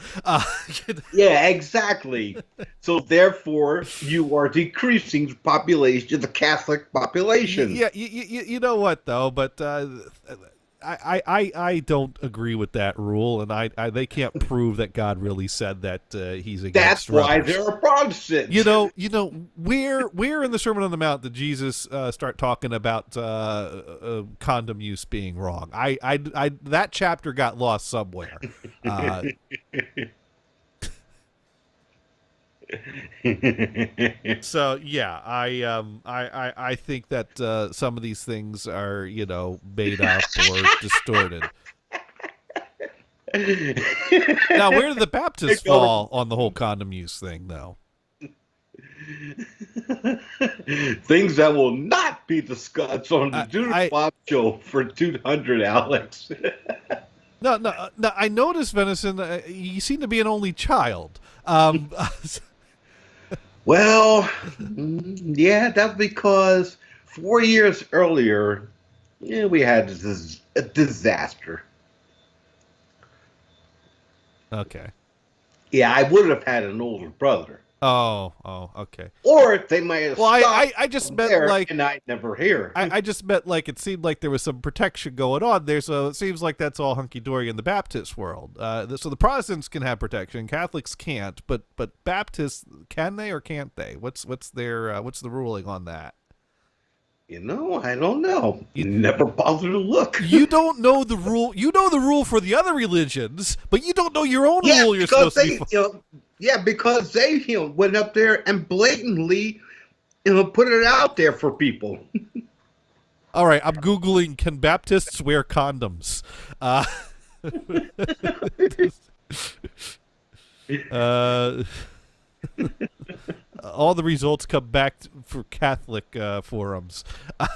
Yeah, exactly. So therefore, you are decreasing the population, the Catholic population. Yeah, you know what though, but. I don't agree with that rule, and they can't prove that God really said that he's against. That's why rubbers. they're a Protestant. Where in the Sermon on the Mount did Jesus start talking about condom use being wrong? I that chapter got lost somewhere. So yeah, I think that some of these things are made up or distorted. Now, where did the Baptists fall on the whole condom use thing, though? Things that will not be discussed on the Junior I Bob Show for 200, Alex. no. I noticed, Venison. You seem to be an only child. Well, yeah, that's because 4 years earlier, we had a disaster. Okay. Yeah, I would have had an older brother. Oh, okay. Or they might have stopped I just meant there like and I'd never hear. I just meant like it seemed like there was some protection going on there, so it seems like that's all hunky dory in the Baptist world. So the Protestants can have protection, Catholics can't, but Baptists, can they or can't they? What's the ruling on that? I don't know. You never bother to look. You don't know the rule. You know the rule for the other religions, but you don't know your own rule. You're supposed to be. Because they went up there and blatantly put it out there for people. All right, I'm Googling, can Baptists wear condoms? All the results come back for Catholic forums.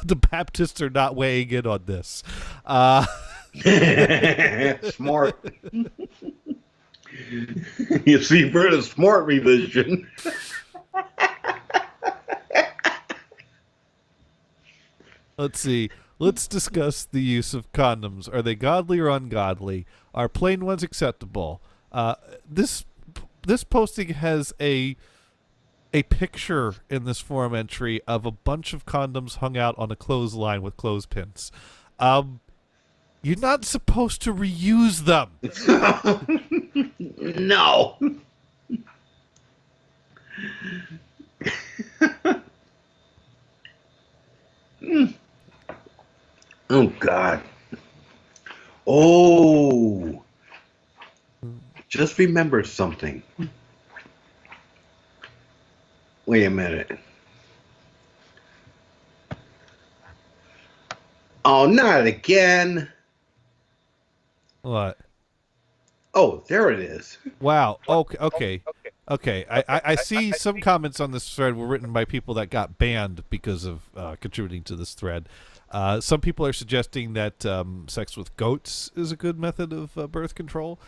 The Baptists are not weighing in on this. Smart. You see, we're the smart religion. Let's see. Let's discuss the use of condoms. Are they godly or ungodly? Are plain ones acceptable? This posting has a picture in this forum entry of a bunch of condoms hung out on a clothesline with clothespins. You're not supposed to reuse them. No. Oh, God. Oh. Just remember something. Wait a minute. Oh, not again. What? Oh, there it is. Wow. Okay. I see some comments on this thread were written by people that got banned because of contributing to this thread. Some people are suggesting that sex with goats is a good method of birth control.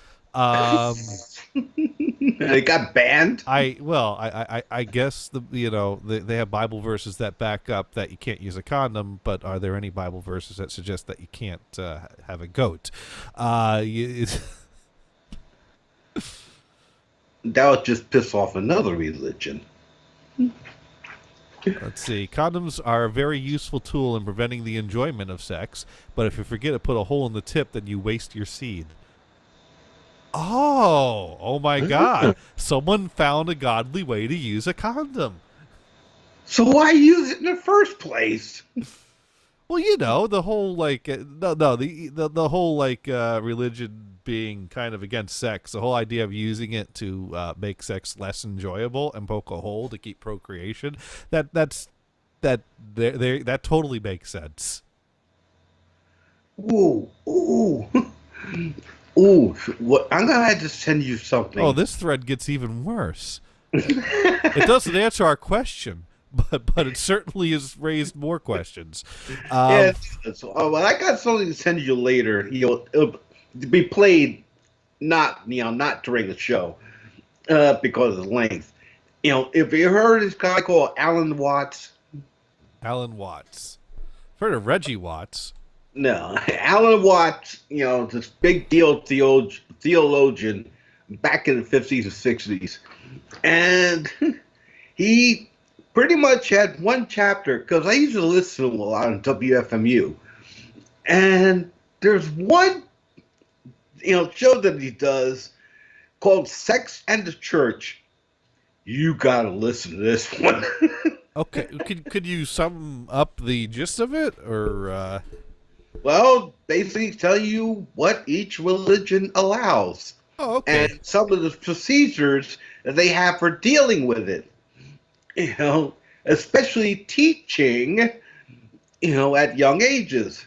They got banned. I guess they have Bible verses that back up that you can't use a condom, but are there any Bible verses that suggest that you can't have a goat? That would just piss off another religion. Let's see. Condoms are a very useful tool in preventing the enjoyment of sex, but if you forget to put a hole in the tip, then you waste your seed. Oh my God. Someone found a godly way to use a condom. So why use it in the first place? Well, the whole the whole religion being kind of against sex, the whole idea of using it to make sex less enjoyable and poke a hole to keep procreation, that totally makes sense. Ooh. Ooh, what, I'm gonna have to send you something. Oh, this thread gets even worse. It doesn't answer our question, but it certainly has raised more questions. I got something to send you later. It'll be played not during the show because of the length. If you heard this guy called Alan Watts. Alan Watts. I've heard of Reggie Watts. No, Alan Watts, this big deal theologian back in the 50s and 60s. And he pretty much had one chapter, because I used to listen to him a lot on WFMU. And there's one, show that he does called Sex and the Church. You got to listen to this one. Okay, could you sum up the gist of it, or... Well, basically tell you what each religion allows. Oh, okay. And some of the procedures that they have for dealing with it. Especially teaching, at young ages.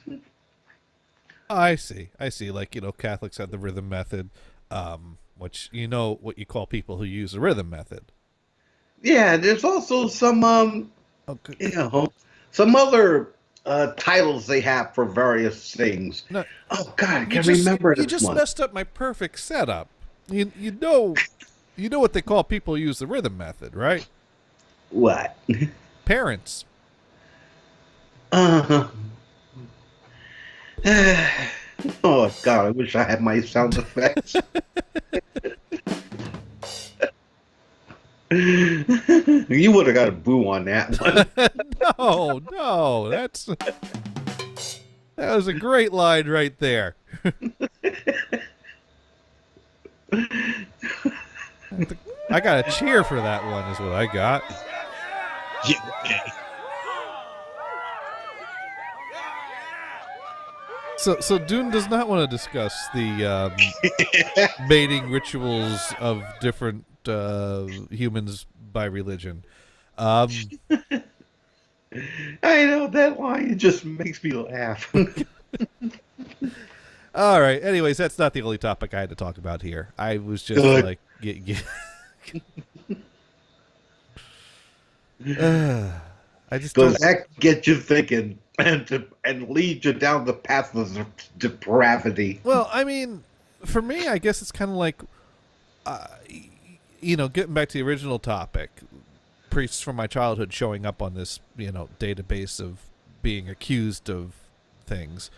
I see. Like, Catholics have the rhythm method, which what you call people who use the rhythm method. Yeah, there's also some Okay. you know, some other titles they have for various things. No, Oh God, I can't remember you this just one. messed up my perfect setup. You know what they call people who use the rhythm method, right? What? Parents. Uh, oh God, I wish I had my sound effects. You would have got a boo on that one. No, that was a great line right there. I got a cheer for that one, is what I got. So Dune does not want to discuss the mating rituals of different humans by religion. I know that line. It just makes me laugh. All right. Anyways, that's not the only topic I had to talk about here. I was just Good. like, I just Because don't. that gets you thinking and leads you down the path of depravity. Well, I mean, for me, I guess it's kind of like, uh, getting back to the original topic, priests from my childhood showing up on this, database of being accused of things.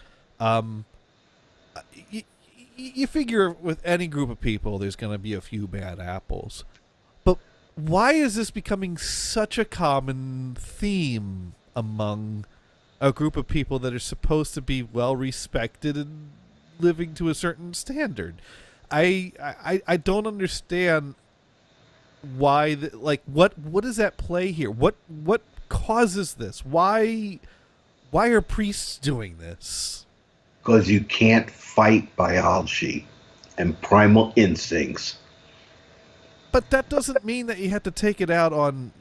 You figure with any group of people, there's going to be a few bad apples. But why is this becoming such a common theme among a group of people that are supposed to be well respected and living to a certain standard? I don't understand why. What is at play here? What causes this? Why are priests doing this? Because you can't fight biology and primal instincts. But that doesn't mean that you have to take it out on,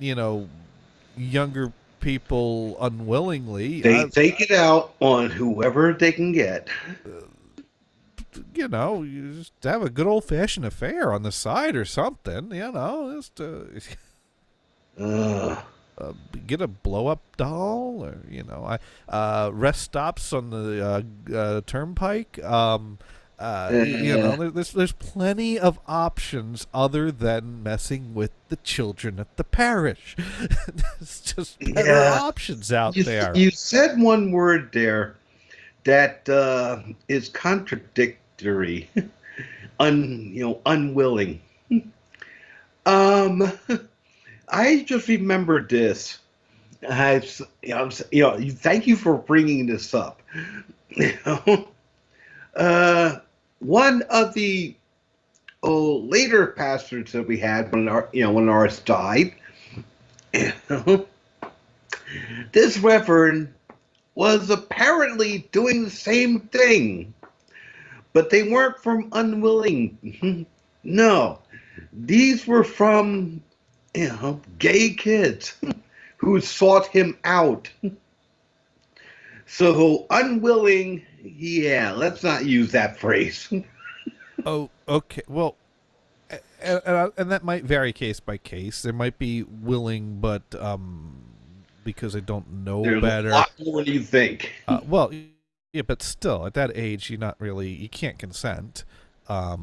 younger people unwillingly. They take it out on whoever they can get. You just have a good old-fashioned affair on the side or something, just get a blow-up doll, or, rest stops on the turnpike. There's plenty of options other than messing with the children at the parish. There's just better options out there. You said one word there that is contradictory. Unwilling. I just remembered this. Thank you for bringing this up. One of the later pastors that we had when ours died, this reverend was apparently doing the same thing, but they weren't from unwilling. No, these were from gay kids who sought him out. So unwilling, let's not use that phrase. Oh, okay. Well, and that might vary case by case. There might be willing, but because I don't know There's better. a lot more than you think. Well, yeah, but still, at that age, you can't consent. By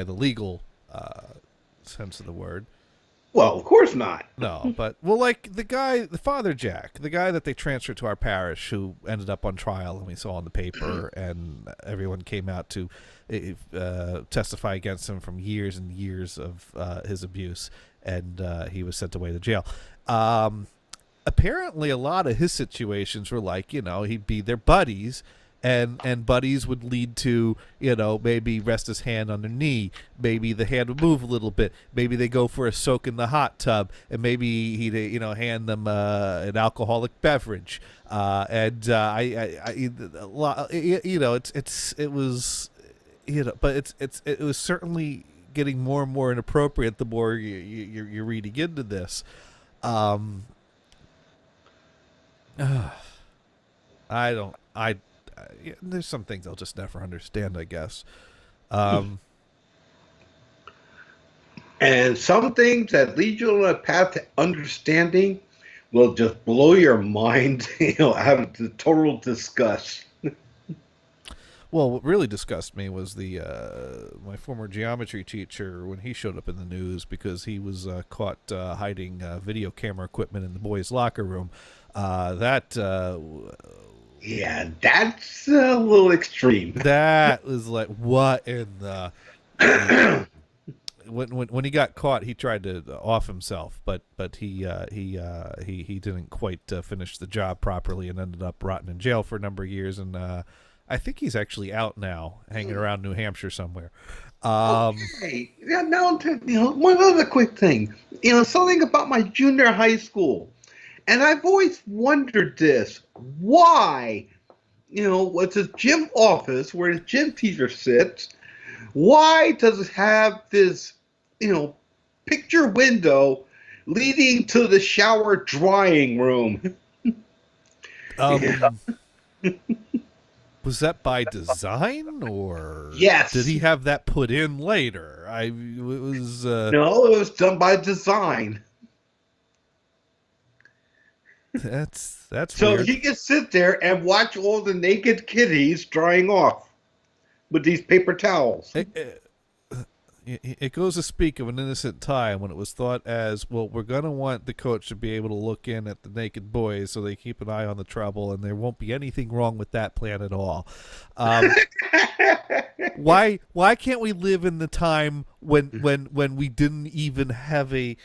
the legal sense of the word. Well, of course not. No, but like the Father Jack, the guy that they transferred to our parish, who ended up on trial, and we saw in the paper, and everyone came out to testify against him from years and years of his abuse, and he was sent away to jail. Apparently, a lot of his situations were like, he'd be their buddies. And buddies would lead to, maybe rest his hand on their knee. Maybe the hand would move a little bit. Maybe they go for a soak in the hot tub, and maybe he'd, hand them an alcoholic beverage. It was certainly getting more and more inappropriate the more you're reading into this. There's some things I'll just never understand, I guess. And some things that lead you on a path to understanding will just blow your mind, out of the total disgust. Well, what really disgusted me was the my former geometry teacher when he showed up in the news because he was caught hiding video camera equipment in the boys' locker room. Yeah, that's a little extreme. That was like, what in the... When he got caught, he tried to off himself, but he didn't quite finish the job properly and ended up rotting in jail for a number of years. And I think he's actually out now, hanging around New Hampshire somewhere. Okay. Yeah, now, one other quick thing. Something about my junior high school. And I've always wondered this. Why, what's a gym office where the gym teacher sits, why does it have this, picture window leading to the shower drying room? Was that by design, or yes, did he have that put in later? No, it was done by design. That's so weird. He can sit there and watch all the naked kitties drying off with these paper towels. It goes to speak of an innocent time when it was thought as, well, we're going to want the coach to be able to look in at the naked boys so they keep an eye on the trouble, and there won't be anything wrong with that plan at all. Why can't we live in the time when we didn't even have an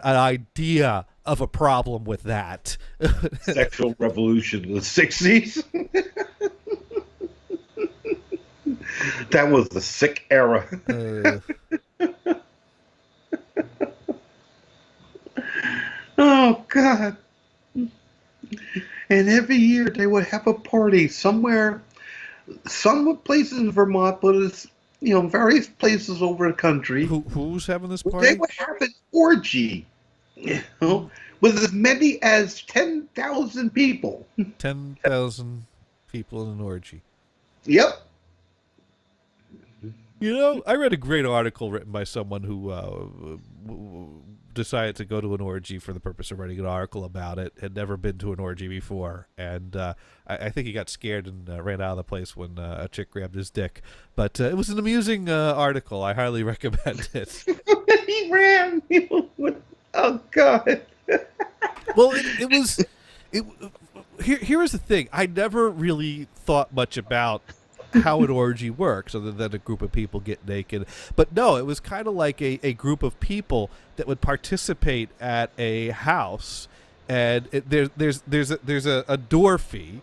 idea of a problem with that? Sexual revolution in the 60s. That was the sick era. Oh, God. And every year they would have a party somewhere, some places in Vermont, but it's, various places over the country. Who's having this party? They would have an orgy, with as many as 10,000 people. 10,000 people in an orgy. Yep. I read a great article written by someone who decided to go to an orgy for the purpose of writing an article about it, had never been to an orgy before, and I think he got scared and ran out of the place when a chick grabbed his dick. But it was an amusing article. I highly recommend it. He ran. Oh, God. Well, it was... Here is the thing. I never really thought much about how an orgy works other than a group of people get naked, but no, it was kind of like a group of people that would participate at a house, and there's a door fee,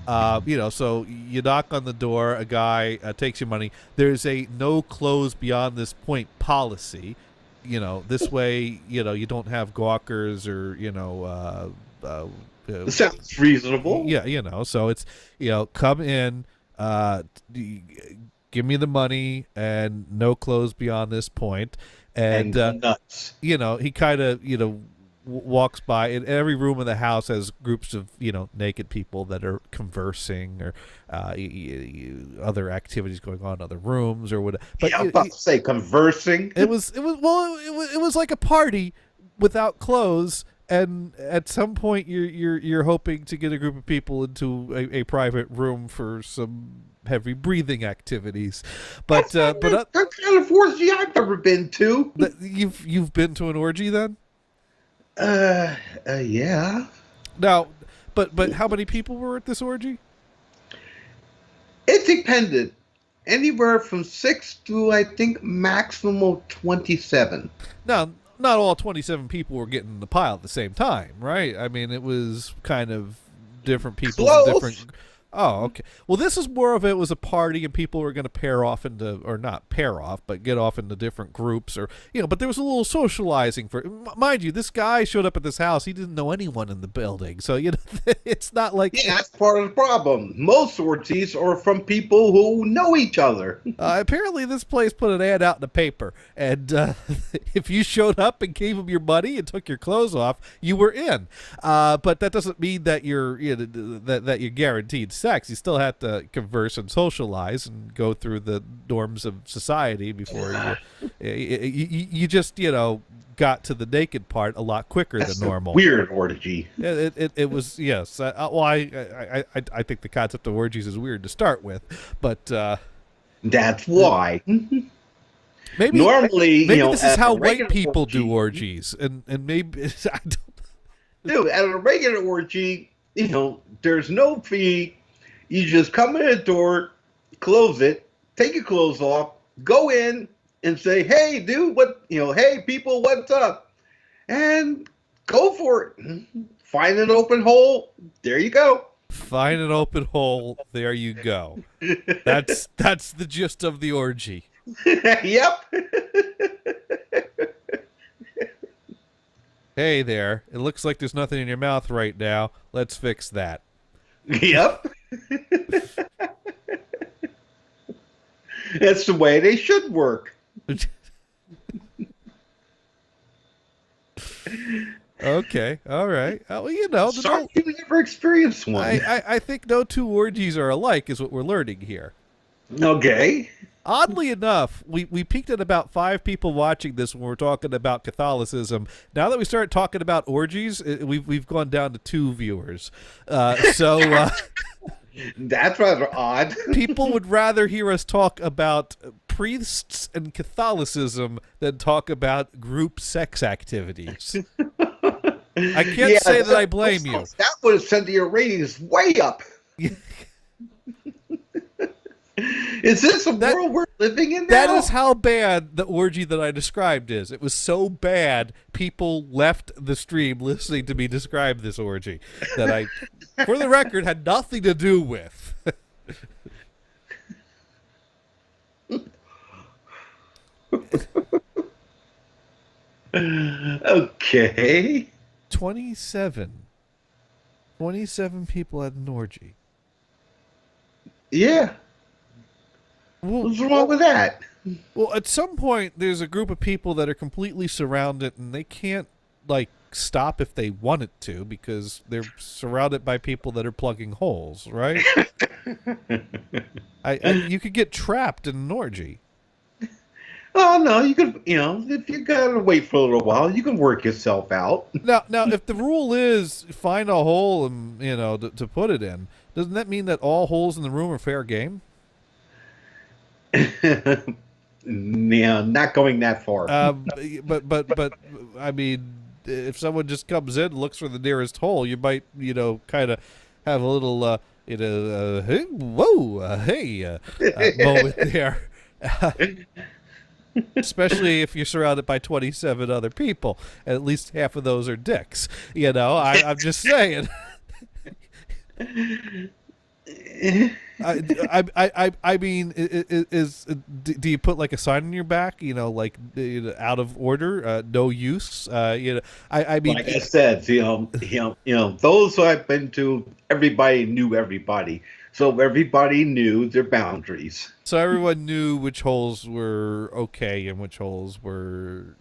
so you knock on the door, a guy takes your money. There's a no close beyond this point policy, this way you don't have gawkers or it sounds reasonable. Yeah, so it's come in, give me the money and no clothes beyond this point. And nuts. He kind of, walks by, and every room in the house has groups of, naked people that are conversing or other activities going on in other rooms or whatever. But I was about to say conversing. It was like a party without clothes. And at some point, you're hoping to get a group of people into a private room for some heavy breathing activities. But that kind of orgy I've never been to. You've been to an orgy then? Yeah. Now, but how many people were at this orgy? It depended. Anywhere from 6 to, I think, maximum of 27. Now, not all 27 people were getting in the pile at the same time, right? I mean, it was kind of different people. Different. Oh, okay. Well, this is more of it was a party, and people were going to pair off into, or not pair off, but get off into different groups, or But there was a little socializing for. Mind you, this guy showed up at this house. He didn't know anyone in the building, so it's not like. Yeah, that's part of the problem. Most orgies are from people who know each other. Apparently, this place put an ad out in the paper, and if you showed up and gave them your money and took your clothes off, you were in. But that doesn't mean that you're that you're guaranteed sex. You still had to converse and socialize and go through the norms of society before you just, got to the naked part a lot quicker than normal. Weird orgy. It was, yes. Well, I think the concept of orgies is weird to start with, but that's why. Maybe normally, this is how white regular people orgy, do orgies, and maybe I don't. Dude, at a regular orgy, there's no fee. You just come in the door, close it, take your clothes off, go in, and say, "Hey, dude, hey, people, what's up?" And go for it. Find an open hole. There you go. Find an open hole. There you go. That's the gist of the orgy. Yep. Hey there. It looks like there's nothing in your mouth right now. Let's fix that. Yep. That's the way they should work. Okay. All right. Well, Sorry you never experienced one. I think no two orgies are alike is what we're learning here. Okay. Oddly enough, we peaked at about 5 people watching this when we're talking about Catholicism. Now that we start talking about orgies, we've gone down to 2 viewers. So that's rather odd. People would rather hear us talk about priests and Catholicism than talk about group sex activities. I can't say that I blame you. That would have sent your ratings way up. Is this a world we're living in now? That is how bad the orgy that I described is. It was so bad, people left the stream listening to me describe this orgy that I, for the record, had nothing to do with. Okay. 27 people at an orgy. Yeah. Well, what's wrong with that? Well, at some point, there's a group of people that are completely surrounded, and they can't, stop if they wanted to, because they're surrounded by people that are plugging holes, right? You could get trapped in an orgy. Oh, no, you could, if you gotta wait for a little while, you can work yourself out. Now, if the rule is find a hole and, to put it in, doesn't that mean that all holes in the room are fair game? Yeah, not going that far. But I mean, if someone just comes in and looks for the nearest hole, you might, kind of have a little, hey, whoa, hey, moment there. Especially if you're surrounded by 27 other people, and at least half of those are dicks. I'm just saying. I mean, do you put a sign on your back? Out of order, no use. I mean, like I said, those who I've been to, everybody knew everybody, so everybody knew their boundaries. So everyone knew which holes were okay and which holes were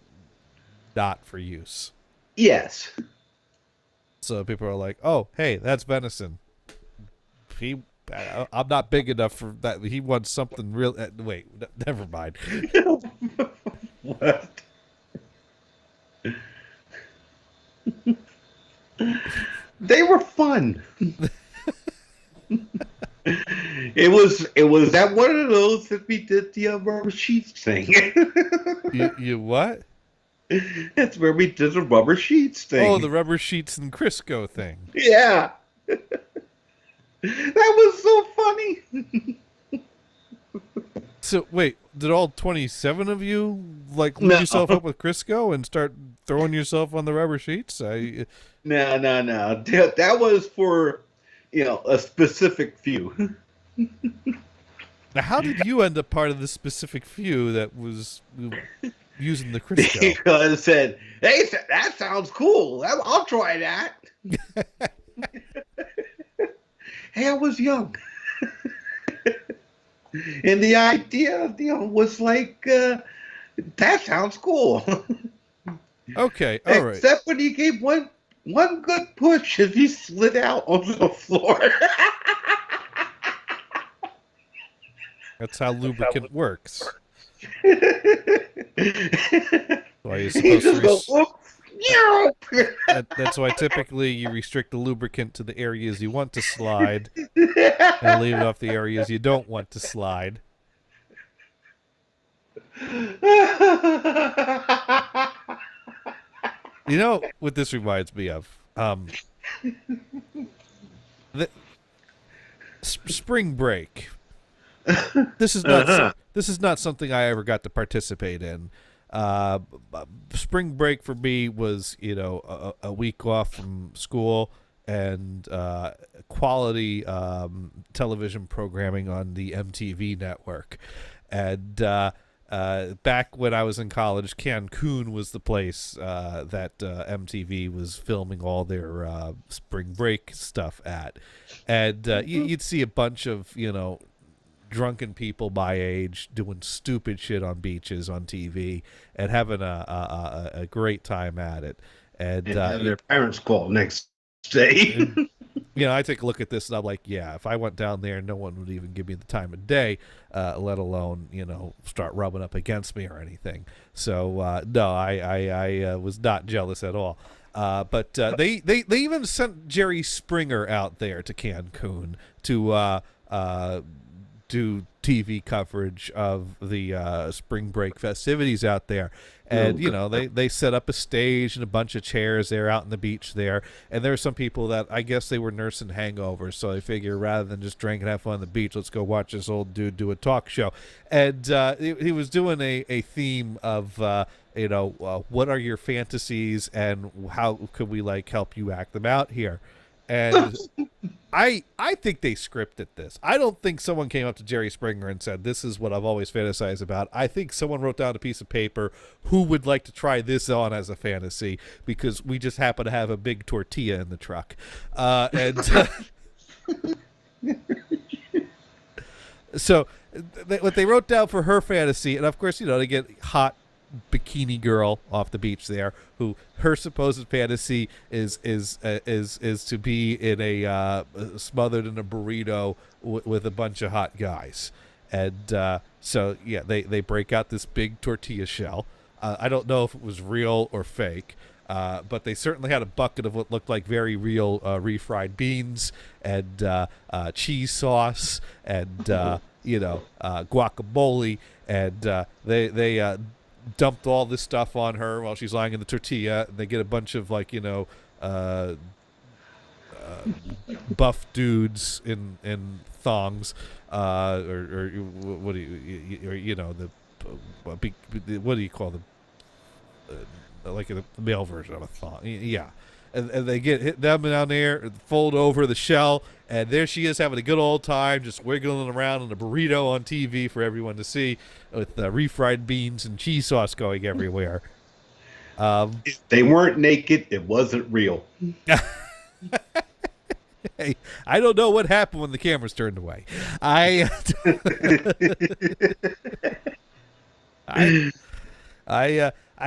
not for use. Yes. So people are like, "Oh, hey, that's venison. I'm not big enough for that. He wants something real." Wait, never mind. What? They were fun. It was that one of those that we did the rubber sheets thing. You what? That's where we did the rubber sheets thing. Oh, the rubber sheets and Crisco thing. Yeah. That was so funny. So wait, did all 27 of you load yourself up with Crisco and start throwing yourself on the rubber sheets? No. That was for a specific few. Now, how did you end up part of the specific few that was using the Crisco? Because it said, "Hey, that sounds cool. I'll try that." Hey, I was young. And the idea, was like, that sounds cool. Okay, all right. Except when you gave one good push as he slid out onto the floor. That's how lubricant works. Why you're You supposed just to go, that's why typically you restrict the lubricant to the areas you want to slide and leave it off the areas you don't want to slide. You know what this reminds me of? The spring break. This is not something I ever got to participate in. Spring break for me was, a week off from school and quality television programming on the MTV network. And back when I was in college, Cancun was the place that MTV was filming all their spring break stuff at. And you'd see a bunch of, drunken people my age doing stupid shit on beaches on TV and having a great time at it. And their parents call next day. I take a look at this and I'm like, yeah, if I went down there, no one would even give me the time of day, let alone, start rubbing up against me or anything. So, no, I was not jealous at all. But they even sent Jerry Springer out there to Cancun to do TV coverage of the spring break festivities out there. And, they set up a stage and a bunch of chairs there out on the beach there. And there were some people that I guess they were nursing hangovers. So they figure rather than just drink and have fun on the beach, let's go watch this old dude do a talk show. And he was doing a theme of, what are your fantasies and how could we help you act them out here? And I think they scripted this. I don't think someone came up to Jerry Springer and said, this is what I've always fantasized about. I think someone wrote down a piece of paper who would like to try this on as a fantasy because we just happen to have a big tortilla in the truck. So what they wrote down for her fantasy, and of course, they get hot bikini girl off the beach there, who her supposed fantasy is to be in a smothered in a burrito with a bunch of hot guys. And so yeah, they break out this big tortilla shell. I don't know if it was real or fake, but they certainly had a bucket of what looked like very real refried beans and cheese sauce and guacamole, and they dumped all this stuff on her while she's lying in the tortilla. They get a bunch of buff dudes in thongs, or what do you call them? Like a male version of a thong, yeah. And they get them down there, fold over the shell, and there she is having a good old time, just wiggling around in a burrito on TV for everyone to see, with refried beans and cheese sauce going everywhere. If they weren't naked, it wasn't real. Hey, I don't know what happened when the cameras turned away. I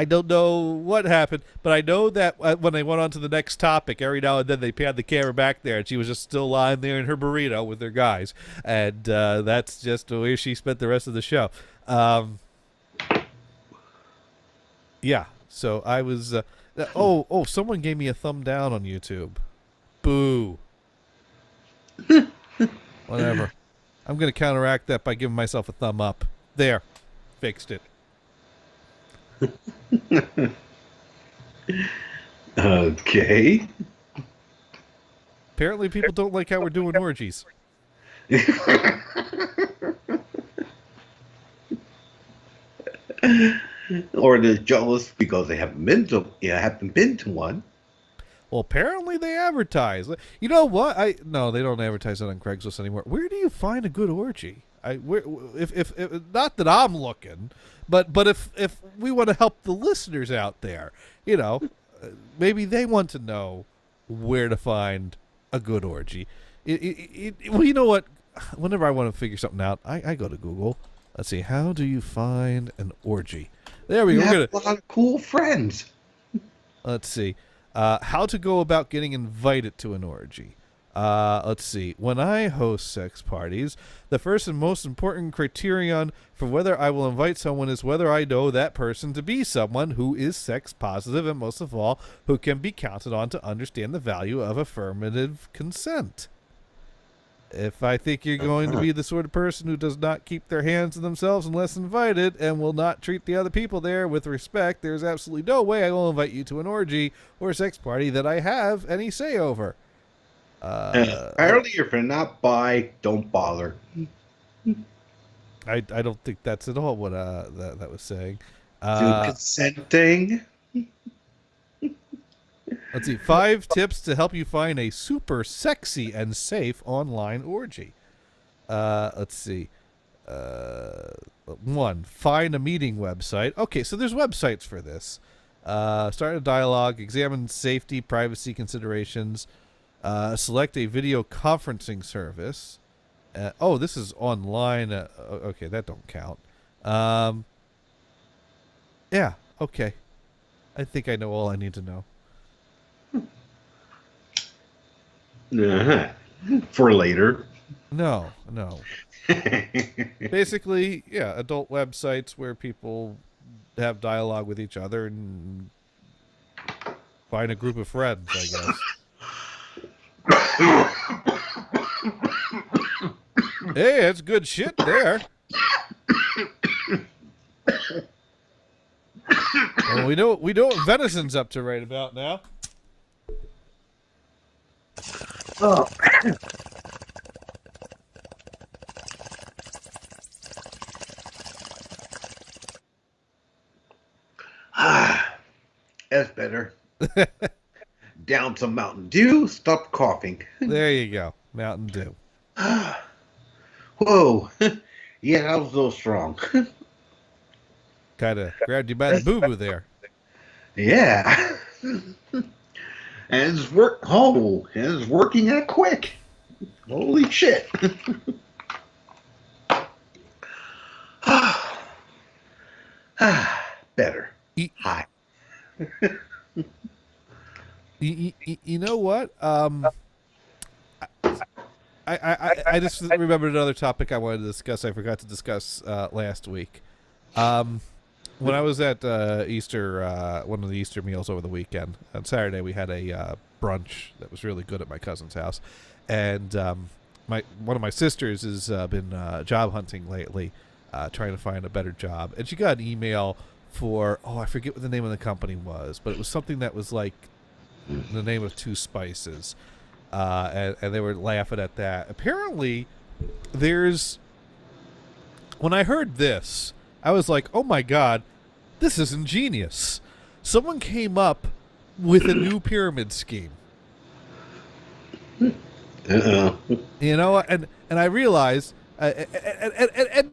don't know what happened, but I know that when they went on to the next topic, every now and then they panned the camera back there, and she was just still lying there in her burrito with their guys, and that's just where she spent the rest of the show. Yeah, so I was... someone gave me a thumb down on YouTube. Boo. Whatever. I'm going to counteract that by giving myself a thumb up. There. Fixed it. Okay. Apparently people don't like how we're doing orgies. Or they're jealous because they haven't been to one. Well, apparently they advertise. You know what? No, they don't advertise that on Craigslist anymore. Where do you find a good orgy? If not that I'm looking, but if we want to help the listeners out there, maybe they want to know where to find a good orgy. Well, you know what? Whenever I want to figure something out, I go to Google. Let's see. How do you find an orgy? There we go. You have a lot of cool friends. Let's see. How to go about getting invited to an orgy. Let's see. When I host sex parties, the first and most important criterion for whether I will invite someone is whether I know that person to be someone who is sex positive and, most of all, who can be counted on to understand the value of affirmative consent. If I think you're going to be the sort of person who does not keep their hands to themselves unless invited and will not treat the other people there with respect, there's absolutely no way I will invite you to an orgy or sex party that I have any say over. Apparently, if you're not bi, don't bother. I don't think that's at all what that was saying. Consenting. Let's see. 5 tips to help you find a super sexy and safe online orgy. Let's see. 1. Find a meeting website. Okay, so there's websites for this. Start a dialogue. Examine safety, privacy considerations. Select a video conferencing service. This is online. Okay, that don't count. Yeah, okay. I think I know all I need to know. For later. No. Basically, yeah, adult websites where people have dialogue with each other and find a group of friends, I guess. Hey, that's good shit there. Well, we know what Venison's up to right about now. Oh. That's better. Down some Mountain Dew, stop coughing. There you go. Mountain Dew. Whoa. Yeah, that was a little strong. Kind of grabbed you by the boo-boo there. Yeah. And it's working out quick. Holy shit. Better. Hi. You know what? I just remembered another topic I wanted to discuss. I forgot to discuss last week. When I was at Easter, one of the Easter meals over the weekend, on Saturday we had a brunch that was really good at my cousin's house, and one of my sisters has been job hunting lately, trying to find a better job, and she got an email for I forget what the name of the company was, but it was something that was like the name of 2 spices, and they were laughing at that. Apparently, when I heard this, I was like, oh my God, this is ingenious. Someone came up with a new pyramid scheme. Uh-oh. You know, and I realized, and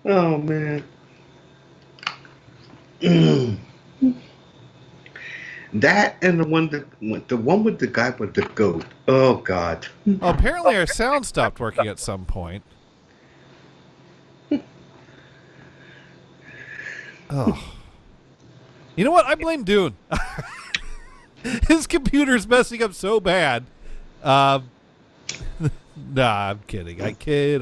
Oh man. That and the one with the guy with the goat. Oh God. Well, apparently our sound stopped working at some point. Oh. You know what? I blame Dune. His computer's messing up so bad. Nah, I'm kidding. I kid.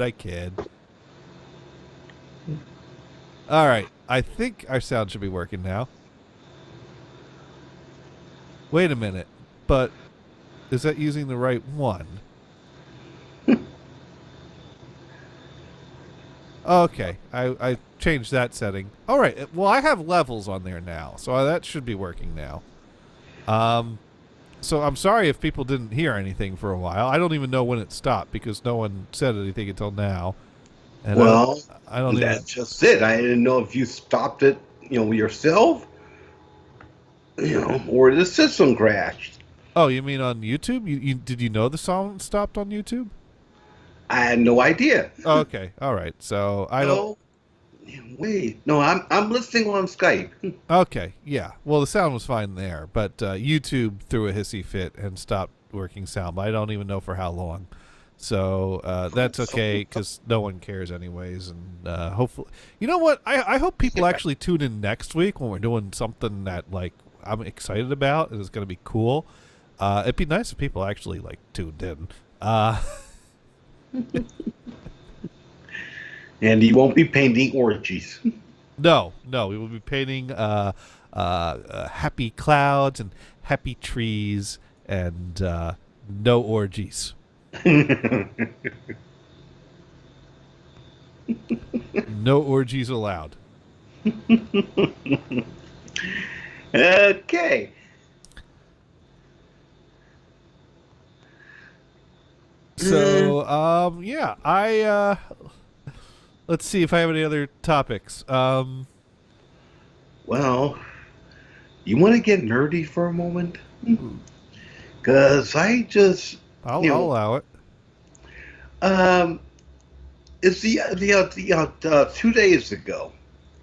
All right. I think our sound should be working now. Wait a minute. But is that using the right one? Okay. I changed that setting. All right. Well, I have levels on there now, so that should be working now. So I'm sorry if people didn't hear anything for a while. I don't even know when it stopped because no one said anything until now. And well, I don't that's just it. I didn't know if you stopped it, yourself, or the system crashed. Oh, you mean on YouTube? Did you know the song stopped on YouTube? I had no idea. Oh, okay, all right. So I don't. Wait, no, I'm listening on Skype. Okay, yeah. Well, the sound was fine there, but YouTube threw a hissy fit and stopped working sound. But I don't even know for how long. So that's okay because no one cares anyways. And hopefully, you know what? I hope people actually tune in next week when we're doing something that like I'm excited about and it's going to be cool. It'd be nice if people actually like tuned in. And you won't be painting orgies. No, we will be painting happy clouds and happy trees and no orgies. No orgies allowed. Okay. So, yeah, let's see if I have any other topics. Well, you want to get nerdy for a moment? Because I just... I'll allow it. It's the 2 days ago,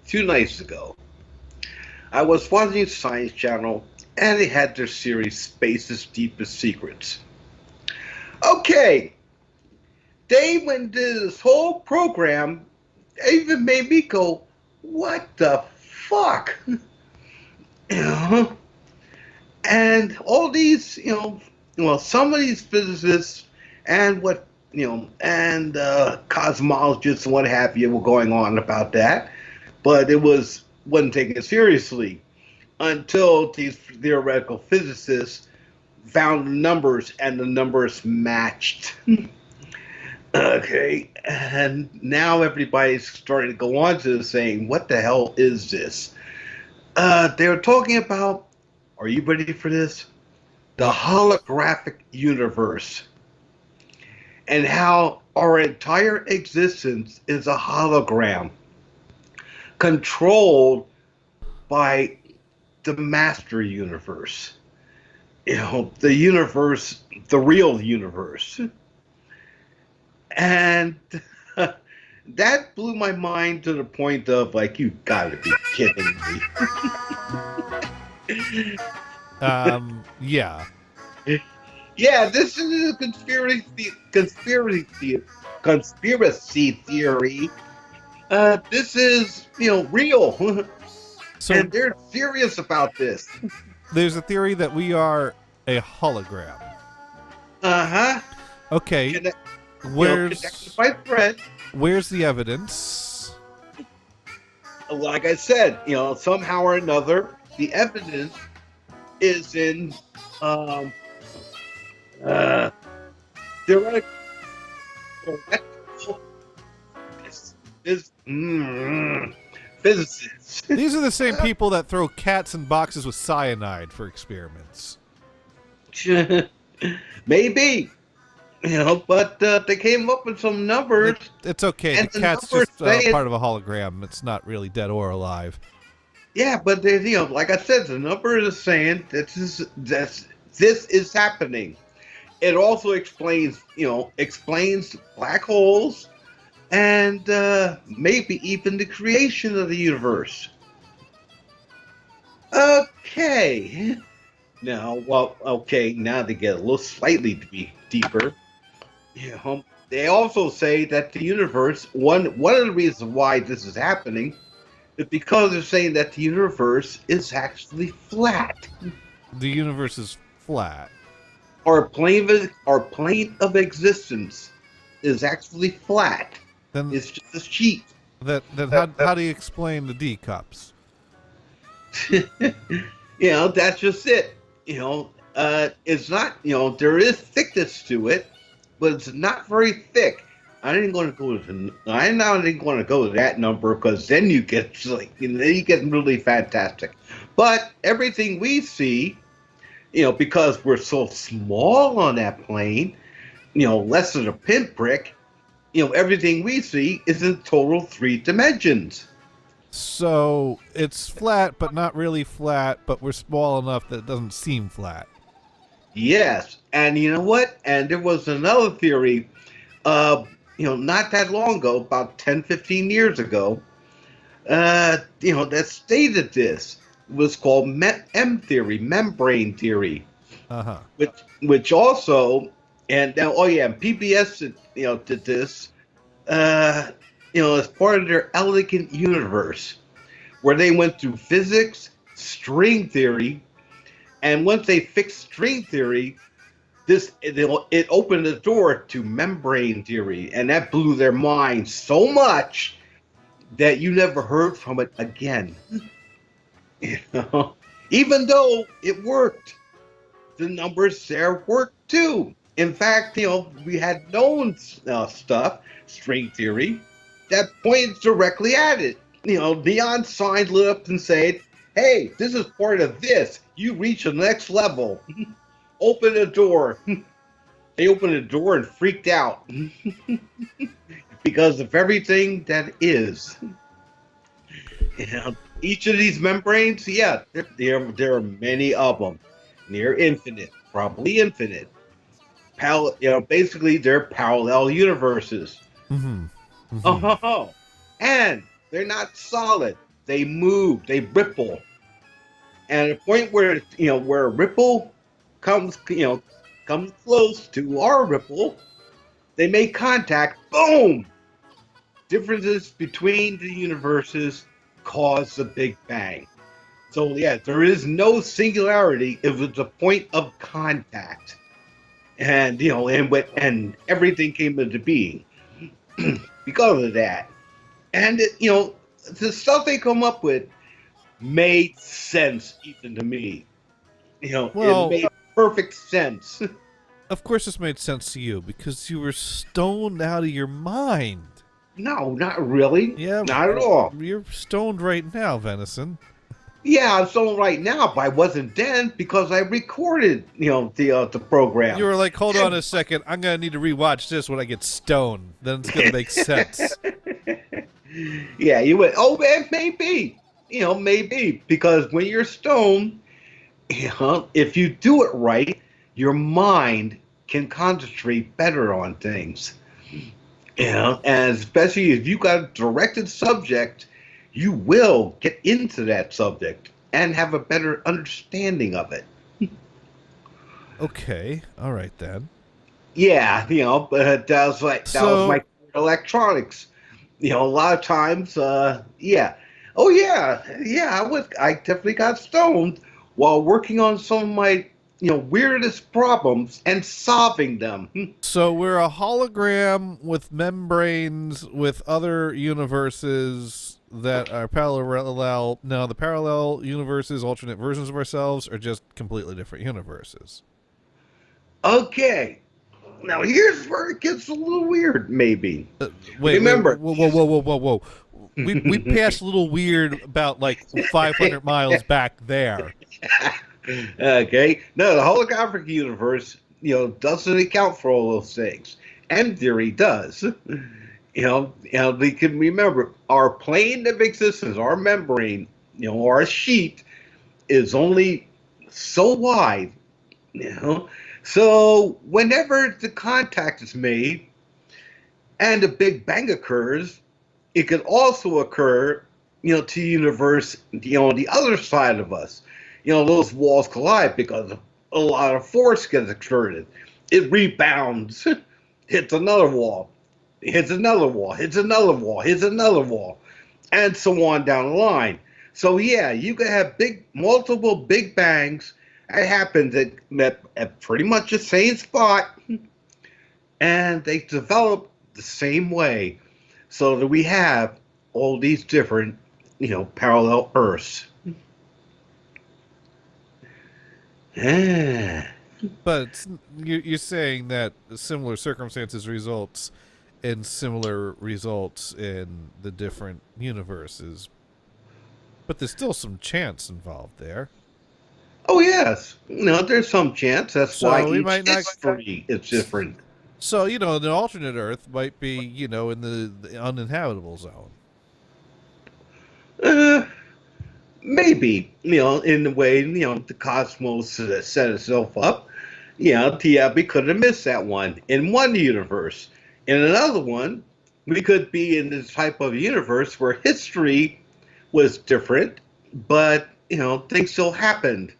2 nights ago, I was watching Science Channel, and they had their series Space's Deepest Secrets. Okay, they went to this whole program, they even made me go, what the fuck? And all these, some of these physicists and and cosmologists and what have you were going on about that, but it wasn't taken seriously until these theoretical physicists found the numbers and the numbers matched. Okay, and now everybody's starting to go on to saying, what the hell is this? They're talking about, are you ready for this? The holographic universe. And how our entire existence is a hologram controlled by the master universe. The universe, the real universe. And that blew my mind to the point of like, you gotta be kidding me. Yeah. Yeah, this is a conspiracy theory. This is, real. So, and they're serious about this. There's a theory that we are a hologram. Uh-huh. Okay. Connected by thread. Where's the evidence? Like I said, somehow or another, the evidence is in theoretical physicists. These are the same people that throw cats in boxes with cyanide for experiments. Maybe. But they came up with some numbers. It's okay. The cat's just part of a hologram. It's not really dead or alive. Yeah, but they, like I said, the number is saying this is happening. It also explains black holes and maybe even the creation of the universe. Okay. Now to get a little slightly deeper. They also say that the universe, one of the reasons why this is happening is because they're saying that the universe is actually flat. The universe is flat. Our plane of existence is actually flat. Then It's just a sheet. how do you explain the D cups? That's just it. It's not, there is thickness to it, but it's not very thick. I'm not going to go to that number because then you get really fantastic. But everything we see, because we're so small on that plane, less than a pinprick, everything we see is in total 3 dimensions. So it's flat, but not really flat, but we're small enough that it doesn't seem flat. Yes, and you know what? And there was another theory, not that long ago, about 10, 15 years ago, that stated this. It was called M theory, membrane theory. Uh-huh. Which also, and now, PBS, did this, as part of their elegant universe, where they went through physics, string theory, and once they fixed string theory, it opened the door to membrane theory, and that blew their mind so much that you never heard from it again. Even though it worked, the numbers there worked too. In fact, we had known stuff, string theory, that points directly at it. Neon signs lit up and said, "Hey, this is part of this. You reach the next level. Open the door." They opened the door and freaked out because of everything that is. Each of these membranes, there are many of them. Near infinite, probably infinite. Basically, they're parallel universes. Mm-hmm. Mm-hmm. Oh, and they're not solid. They move. They ripple. And at a point where where a ripple comes close to our ripple, they make contact. Boom. Differences between the universes cause the Big Bang. So there is no singularity if it's a point of contact, and and everything came into being because of that. And the stuff they come up with made sense even to me. It made perfect sense. Of course, this made sense to you because you were stoned out of your mind. No, not really. Yeah, not at all. You're stoned right now, Venison. Yeah, I'm stoned right now, but I wasn't then because I recorded, the program. You were like, hold on a second, I'm gonna need to rewatch this when I get stoned. Then it's gonna make sense. Yeah, you went. Oh, man, maybe. Maybe because when you're stoned, if you do it right, your mind can concentrate better on things. And especially if you got a directed subject, you will get into that subject and have a better understanding of it. Okay, all right then. Yeah, but that was my electronics. A lot of times, yeah. Oh yeah, I definitely got stoned while working on some of my weirdest problems and solving them. So we're a hologram with membranes with other universes that are parallel. Now, the parallel universes, alternate versions of ourselves, are just completely different universes. Okay. Now, here's where it gets a little weird, maybe. Remember. Whoa. We passed a little weird about, 500 miles back there. Okay. No, the holographic universe, doesn't account for all those things. M theory does. They can remember our plane of existence, our membrane, our sheet is only so wide, So whenever the contact is made, and the Big Bang occurs, it could also occur, to the universe, on the other side of us. Those walls collide because a lot of force gets exerted. It rebounds, hits another wall, hits another wall, hits another wall, hits another wall, and so on down the line. So yeah, you could have multiple Big Bangs that happen at pretty much the same spot, and they develop the same way, so that we have all these different, parallel Earths. Yeah. But you're saying that similar circumstances results in similar results in the different universes. But there's still some chance involved there. Oh yes, there's some chance. That's So why we each might not- history is different. So, an alternate Earth might be, in the uninhabitable zone. Maybe, in the way, the cosmos set itself up. We could have missed that one in one universe. In another one, we could be in this type of universe where history was different, but, things still happened.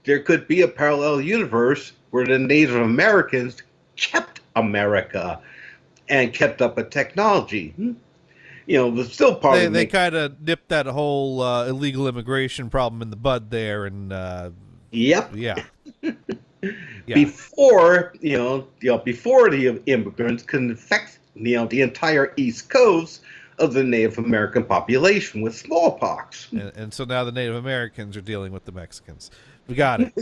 There could be a parallel universe where the Native Americans kept America and kept up a technology. There's still part of They kind of nipped that whole illegal immigration problem in the bud there, and Yep. yeah. Before before the immigrants could infect the entire East Coast of the Native American population with smallpox. And so now the Native Americans are dealing with the Mexicans. We got it.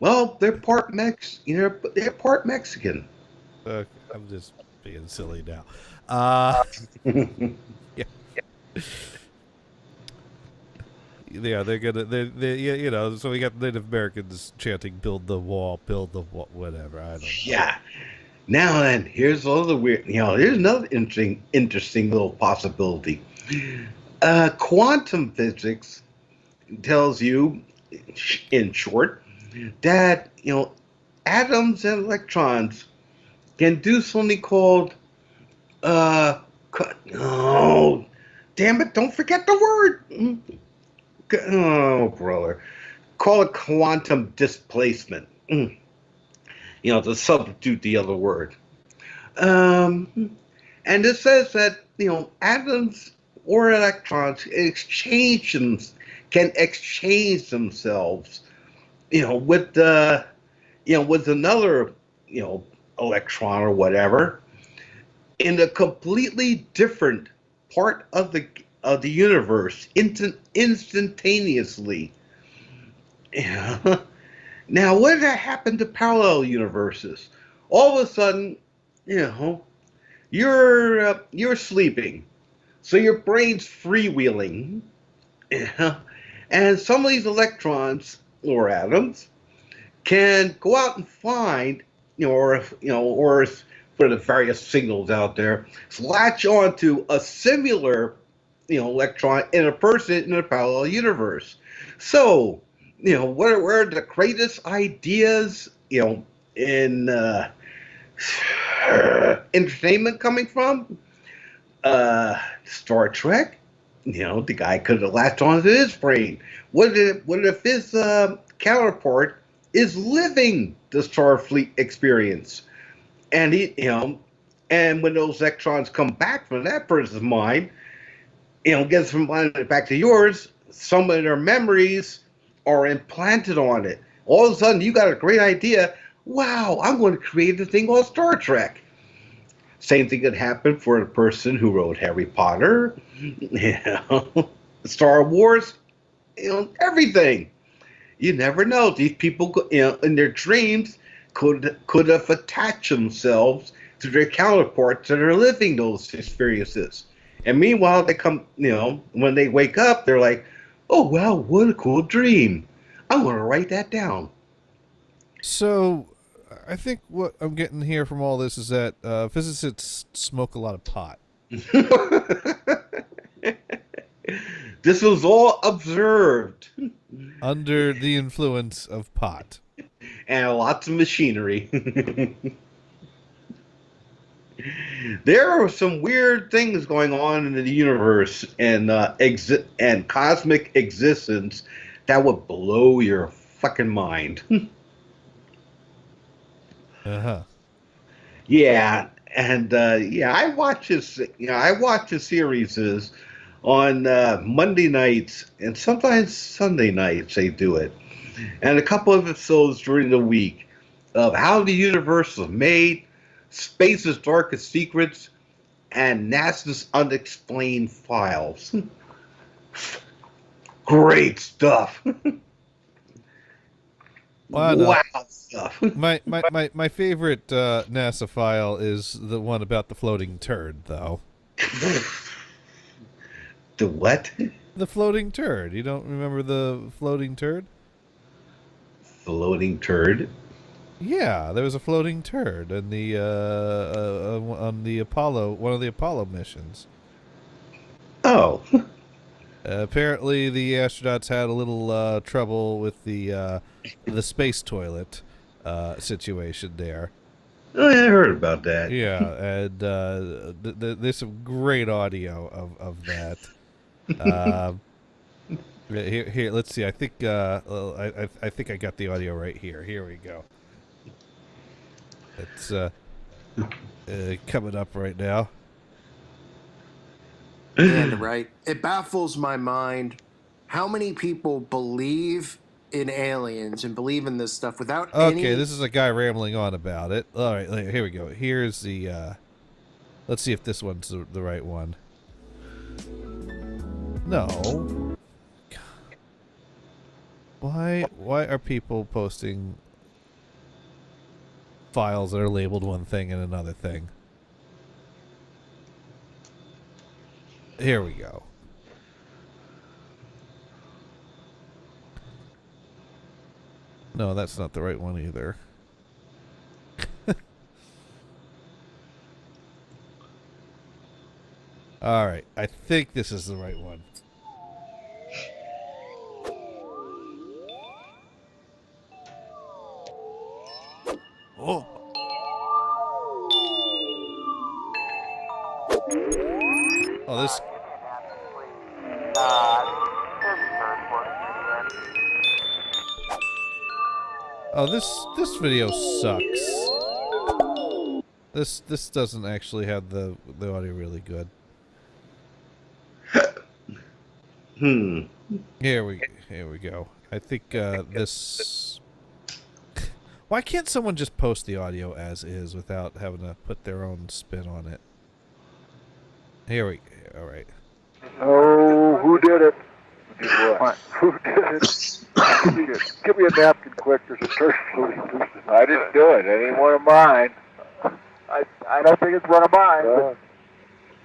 Well, they're part they're part Mexican. I'm just being silly now. Yeah. Yeah, they're gonna. So we got Native Americans chanting, "Build the wall, whatever." I don't know. Yeah. Now then, here's all the weird. Here's another interesting little possibility. Quantum physics tells you, in short, that atoms and electrons can do something called oh, damn it! Don't forget the word. Oh, brother, call it quantum displacement. To substitute the other word. And it says that atoms or electrons can exchange themselves, with with another, electron or whatever, in a completely different part of the universe, instantaneously. Now, what did that happen to parallel universes? All of a sudden, you're sleeping, so your brain's freewheeling, and some of these electrons or atoms can go out and find, or for the various signals out there, latch onto a similar, electron in a person in a parallel universe. So, where are the greatest ideas, in entertainment coming from? Star Trek. The guy could have latched onto his brain. What if his counterpart is living the Starfleet experience, and and when those electrons come back from that person's mind, gets from mine back to yours, some of their memories are implanted on it. All of a sudden, you got a great idea. Wow, I'm going to create a thing called Star Trek. Same thing could happen for the person who wrote Harry Potter, Star Wars, everything. You never know. These people, in their dreams, could have attached themselves to their counterparts that are living those experiences. And meanwhile, they come, when they wake up, they're like, oh, wow, what a cool dream. I'm going to write that down. So, I think what I'm getting here from all this is that physicists smoke a lot of pot. This was all observed. Under the influence of pot. And lots of machinery. There are some weird things going on in the universe and and cosmic existence that would blow your fucking mind. Uh-huh. Yeah, and yeah, I watch his. I watch his series on Monday nights and sometimes Sunday nights. They do it, and a couple of episodes during the week of how the universe was made, space's darkest secrets, and NASA's unexplained files. Great stuff. Well, no. Wow stuff. My favorite NASA file is the one about the floating turd, though. The what? The floating turd. You don't remember the floating turd? Floating turd. Yeah, there was a floating turd in the on the Apollo, one of the Apollo missions. Oh. Apparently, the astronauts had a little trouble with the space toilet situation there. Oh, yeah, I heard about that. Yeah, and there's some great audio of that. Here, let's see. I think I think I got the audio right here. Here we go. It's coming up right now. And right, it baffles my mind how many people believe in aliens and believe in this stuff without any... Okay, this is a guy rambling on about it. All right, here we go. Here's the let's see if this one's the right one. No. Why are people posting files that are labeled one thing and another thing? Here we go. No, that's not the right one either. All right, I think this is the right one. Oh. Oh, this. Oh, this video sucks. This doesn't actually have the audio really good. Here we go. I think this. Why can't someone just post the audio as is without having to put their own spin on it? Here we go. All right. Oh, who did it? What? Who did it? Give me a napkin quick. There's a turd floating loose. I didn't do it. It ain't one of mine. I don't think it's one of mine.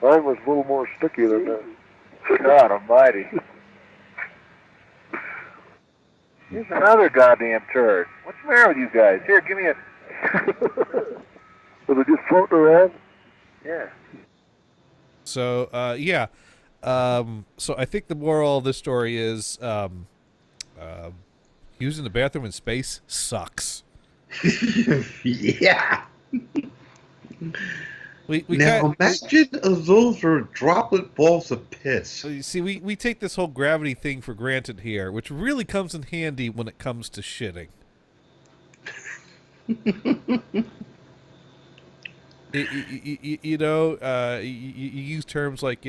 Mine was a little more sticky than that. God almighty. Here's another goddamn turd. What's the matter with you guys? Here, give me a... Was it just floating around? Yeah. So, yeah. So I think the moral of this story is using the bathroom in space sucks. Yeah. We now imagine those are droplet balls of piss. You see, we take this whole gravity thing for granted here, which really comes in handy when it comes to shitting. You know, you use terms like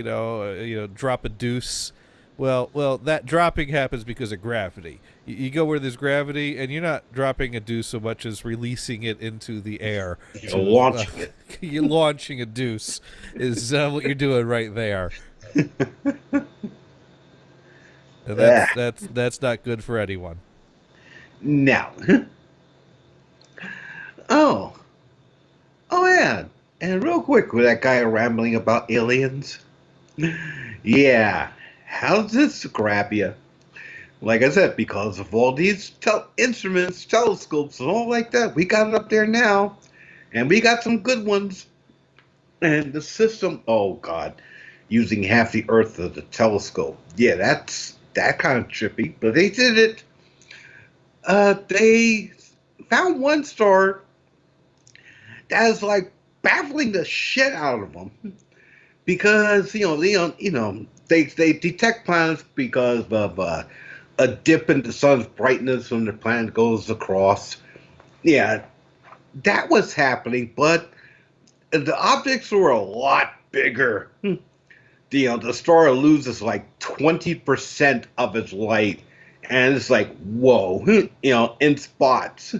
drop a deuce. Well, that dropping happens because of gravity. You go where there's gravity, and you're not dropping a deuce so much as releasing it into the air. You're launching it. You're launching a deuce is what you're doing right there. And that's not good for anyone. Now. Oh yeah. And real quick, with that guy rambling about aliens. Yeah. How's this grab you? Like I said, because of all these instruments, telescopes, and all like that, we got it up there now. And we got some good ones. And the system, oh God, using half the Earth as a telescope. Yeah, that's that kind of trippy. But they did it. They found one star that is like baffling the shit out of them because they detect planets because of a dip in the sun's brightness when the planet goes across. Yeah, that was happening, but the objects were a lot bigger. The star loses like 20% of its light, and it's like, whoa, in spots.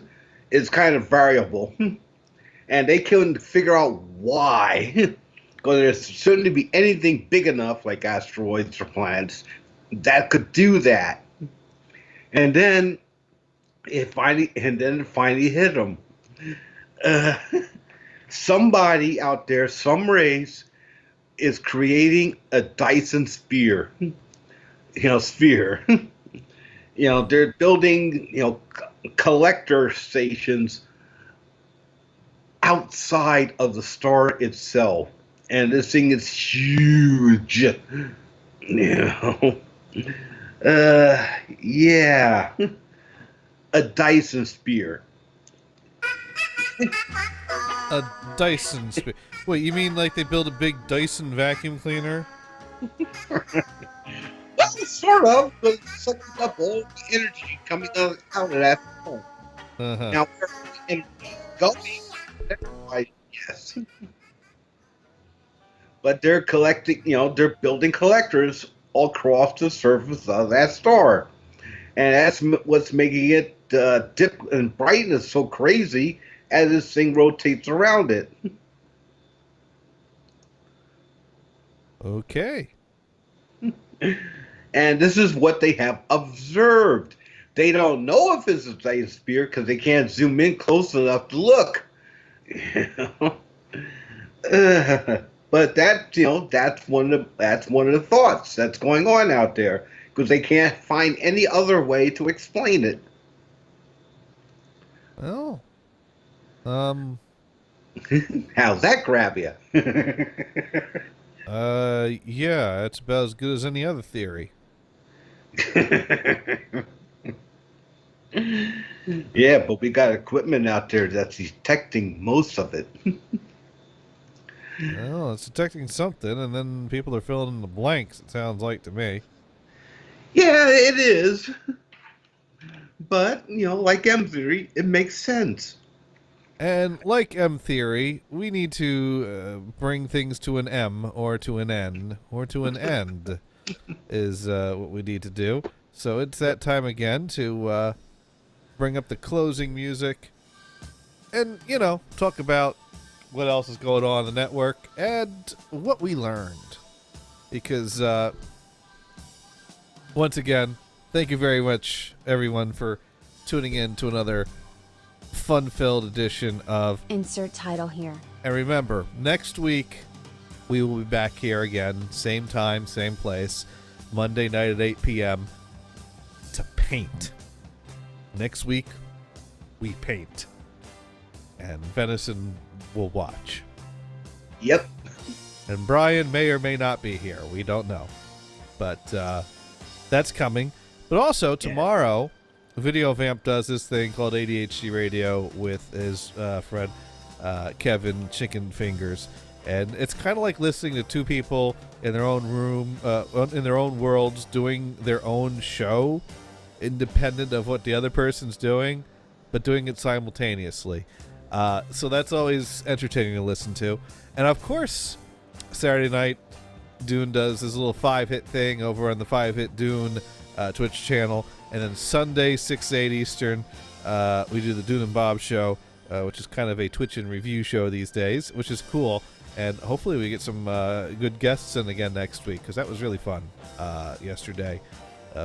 It's kind of variable, and they couldn't figure out why. Because there shouldn't be anything big enough, like asteroids or planets, that could do that. And then it finally hit them. Somebody out there, some race, is creating a Dyson sphere. They're building, collector stations outside of the star itself. And this thing is huge. Yeah. A Dyson sphere. A Dyson sphere. Wait, you mean like they build a big Dyson vacuum cleaner? Well, sort of, but it sucks up all the energy coming out of that phone. Now, where the energy is going, yes. But they're collecting, they're building collectors all across the surface of that star. And that's what's making it dip in brightness so crazy as this thing rotates around it. Okay. And this is what they have observed. They don't know if it's a Dyson sphere because they can't zoom in close enough to look. But that's one of the thoughts that's going on out there because they can't find any other way to explain it. Oh. How's that grab you? Yeah, it's about as good as any other theory. Yeah, but we got equipment out there that's detecting most of it. Well, it's detecting something, and then people are filling in the blanks, it sounds like to me. Yeah, it is. But, like M theory, it makes sense. And like M theory, we need to bring things to an M, or to an N, or to an end, is what we need to do. So it's that time again to bring up the closing music and, talk about what else is going on the network and what we learned. Because, once again, thank you very much, everyone, for tuning in to another fun-filled edition of Insert Title here. And remember, next week we will be back here again, same time, same place, Monday night at 8 p.m. to paint. Next week, we paint. And Venison will watch. Yep. And Brian may or may not be here. We don't know. But that's coming. But also, tomorrow, Video Vamp does this thing called ADHD Radio with his friend Kevin Chicken Fingers. And it's kind of like listening to two people in their own room, in their own worlds, doing their own show, independent of what the other person's doing, but doing it simultaneously. So that's always entertaining to listen to. And of course, Saturday night, Dune does his little 5-hit thing over on the 5-Hit Dune Twitch channel. And then Sunday, 6-8 Eastern, we do the Dune and Bob show, which is kind of a Twitch and review show these days, which is cool. And hopefully we get some good guests in again next week, because that was really fun yesterday.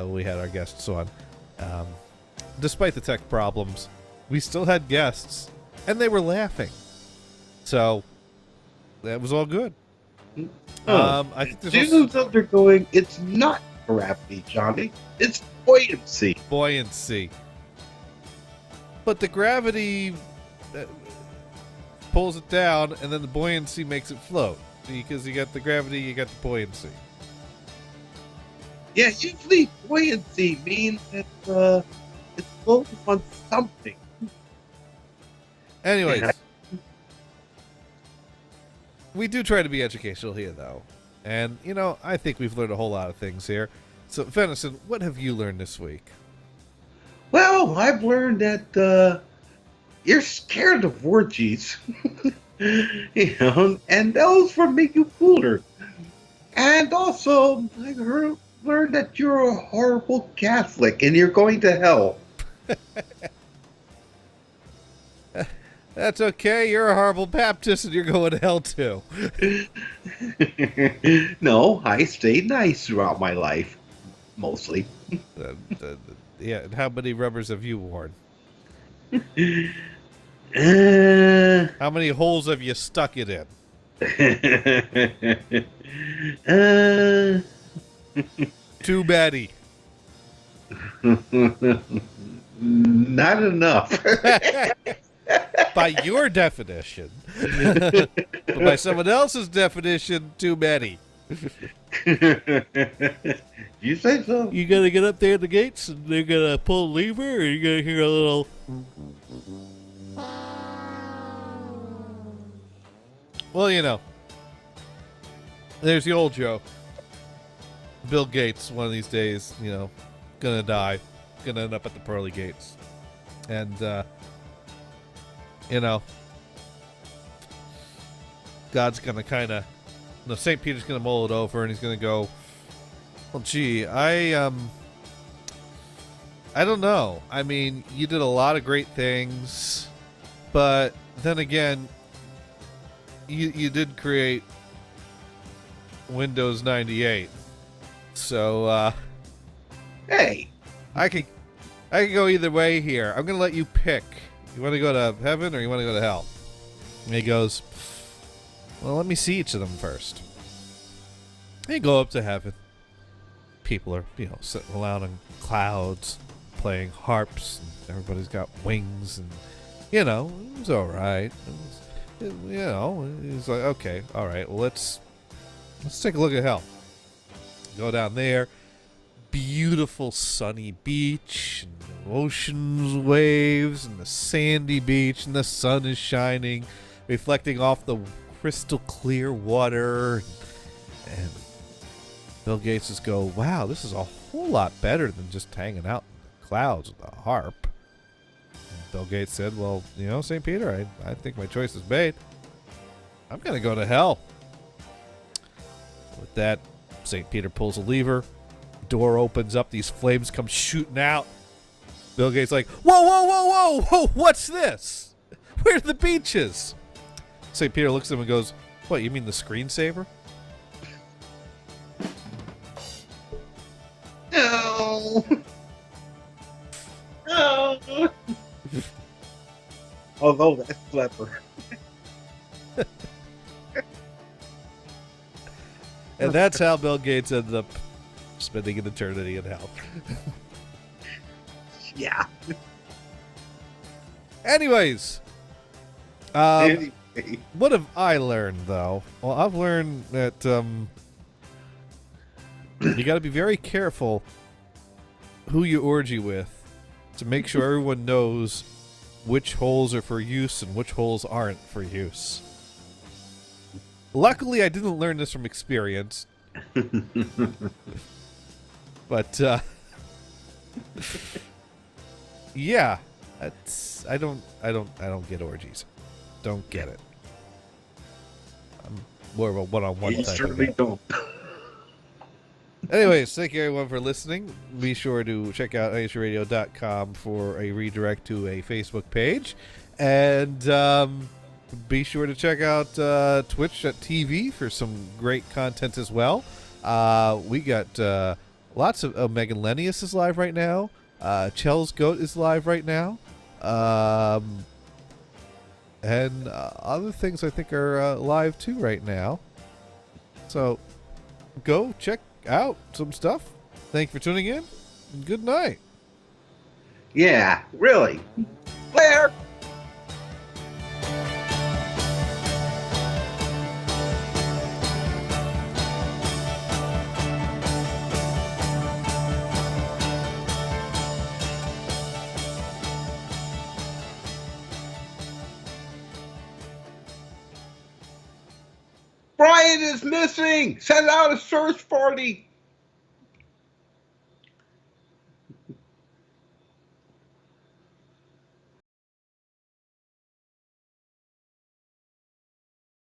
We had our guests on. Despite the tech problems, we still had guests, and they were laughing. So that was all good. I think Dune's undergoing, it's not gravity, Johnny. It's buoyancy. Buoyancy. But the gravity pulls it down, and then the buoyancy makes it float. Because you got the gravity, you got the buoyancy. Yeah, usually buoyancy means that it's floating on something. Anyways, we do try to be educational here, though. And, you know, I think we've learned a whole lot of things here. So, Venison, what have you learned this week? Well, I've learned that you're scared of orgies. You know, and those will make you cooler. And also, I learned that you're a horrible Catholic and you're going to hell. That's okay. You're a horrible Baptist and you're going to hell, too. No, I stayed nice throughout my life. Mostly. Yeah, and how many rubbers have you worn? How many holes have you stuck it in? Too many. Not enough. By your definition. But by someone else's definition, too many. You say so? You gotta get up there at the gates and they're gonna pull a lever, or you're gonna hear a little. Well, you know, there's the old joke. Bill Gates, one of these days, you know, gonna die, gonna end up at the pearly gates. And, you know, God's gonna kind of, St. Peter's gonna mull it over and he's gonna go, well, gee, I don't know. I mean, you did a lot of great things, but then again, you did create Windows 98. So, hey, I can go either way here. I'm gonna let you pick. You want to go to heaven or you want to go to hell? And he goes, well, let me see each of them first. You go up to heaven. People are, you know, sitting around in clouds, playing harps, and everybody's got wings, and, you know, it was all right. You know, he's like, okay, all right, well, let's take a look at hell. Go down there, beautiful sunny beach, and the ocean's waves, and the sandy beach, and the sun is shining, reflecting off the crystal clear water, and Bill Gates just go, wow, this is a whole lot better than just hanging out in the clouds with a harp. And Bill Gates said, well, you know, St. Peter, I think my choice is made. I'm going to go to hell. With that, St. Peter pulls a lever. Door opens up. These flames come shooting out. Bill Gates like, whoa, whoa, whoa, whoa, whoa, what's this? Where are the beaches? St. Peter looks at him and goes, what, you mean the screensaver? no. No. Although that's clever. And that's how Bill Gates ended up spending an eternity in hell. Yeah. Anyways, Anyway. what have I learned, though? Well, I've learned that you got to be very careful who you orgy with to make sure everyone knows which holes are for use and which holes aren't for use. Luckily, I didn't learn this from experience. But yeah, I don't get orgies. Don't get it. I'm more of a one-on-one You type of certainly guy. don't. Anyways, thank you everyone for listening. Be sure to check out NationRadio.com for a redirect to a Facebook page. And be sure to check out Twitch.tv for some great content as well. We got lots of Megan Lennius is live right now. Chell's Goat is live right now. And other things I think are live too right now. So go check out some stuff. Thank you for tuning in. And good night. Yeah, really. Blair. kid is missing. Send out a search party.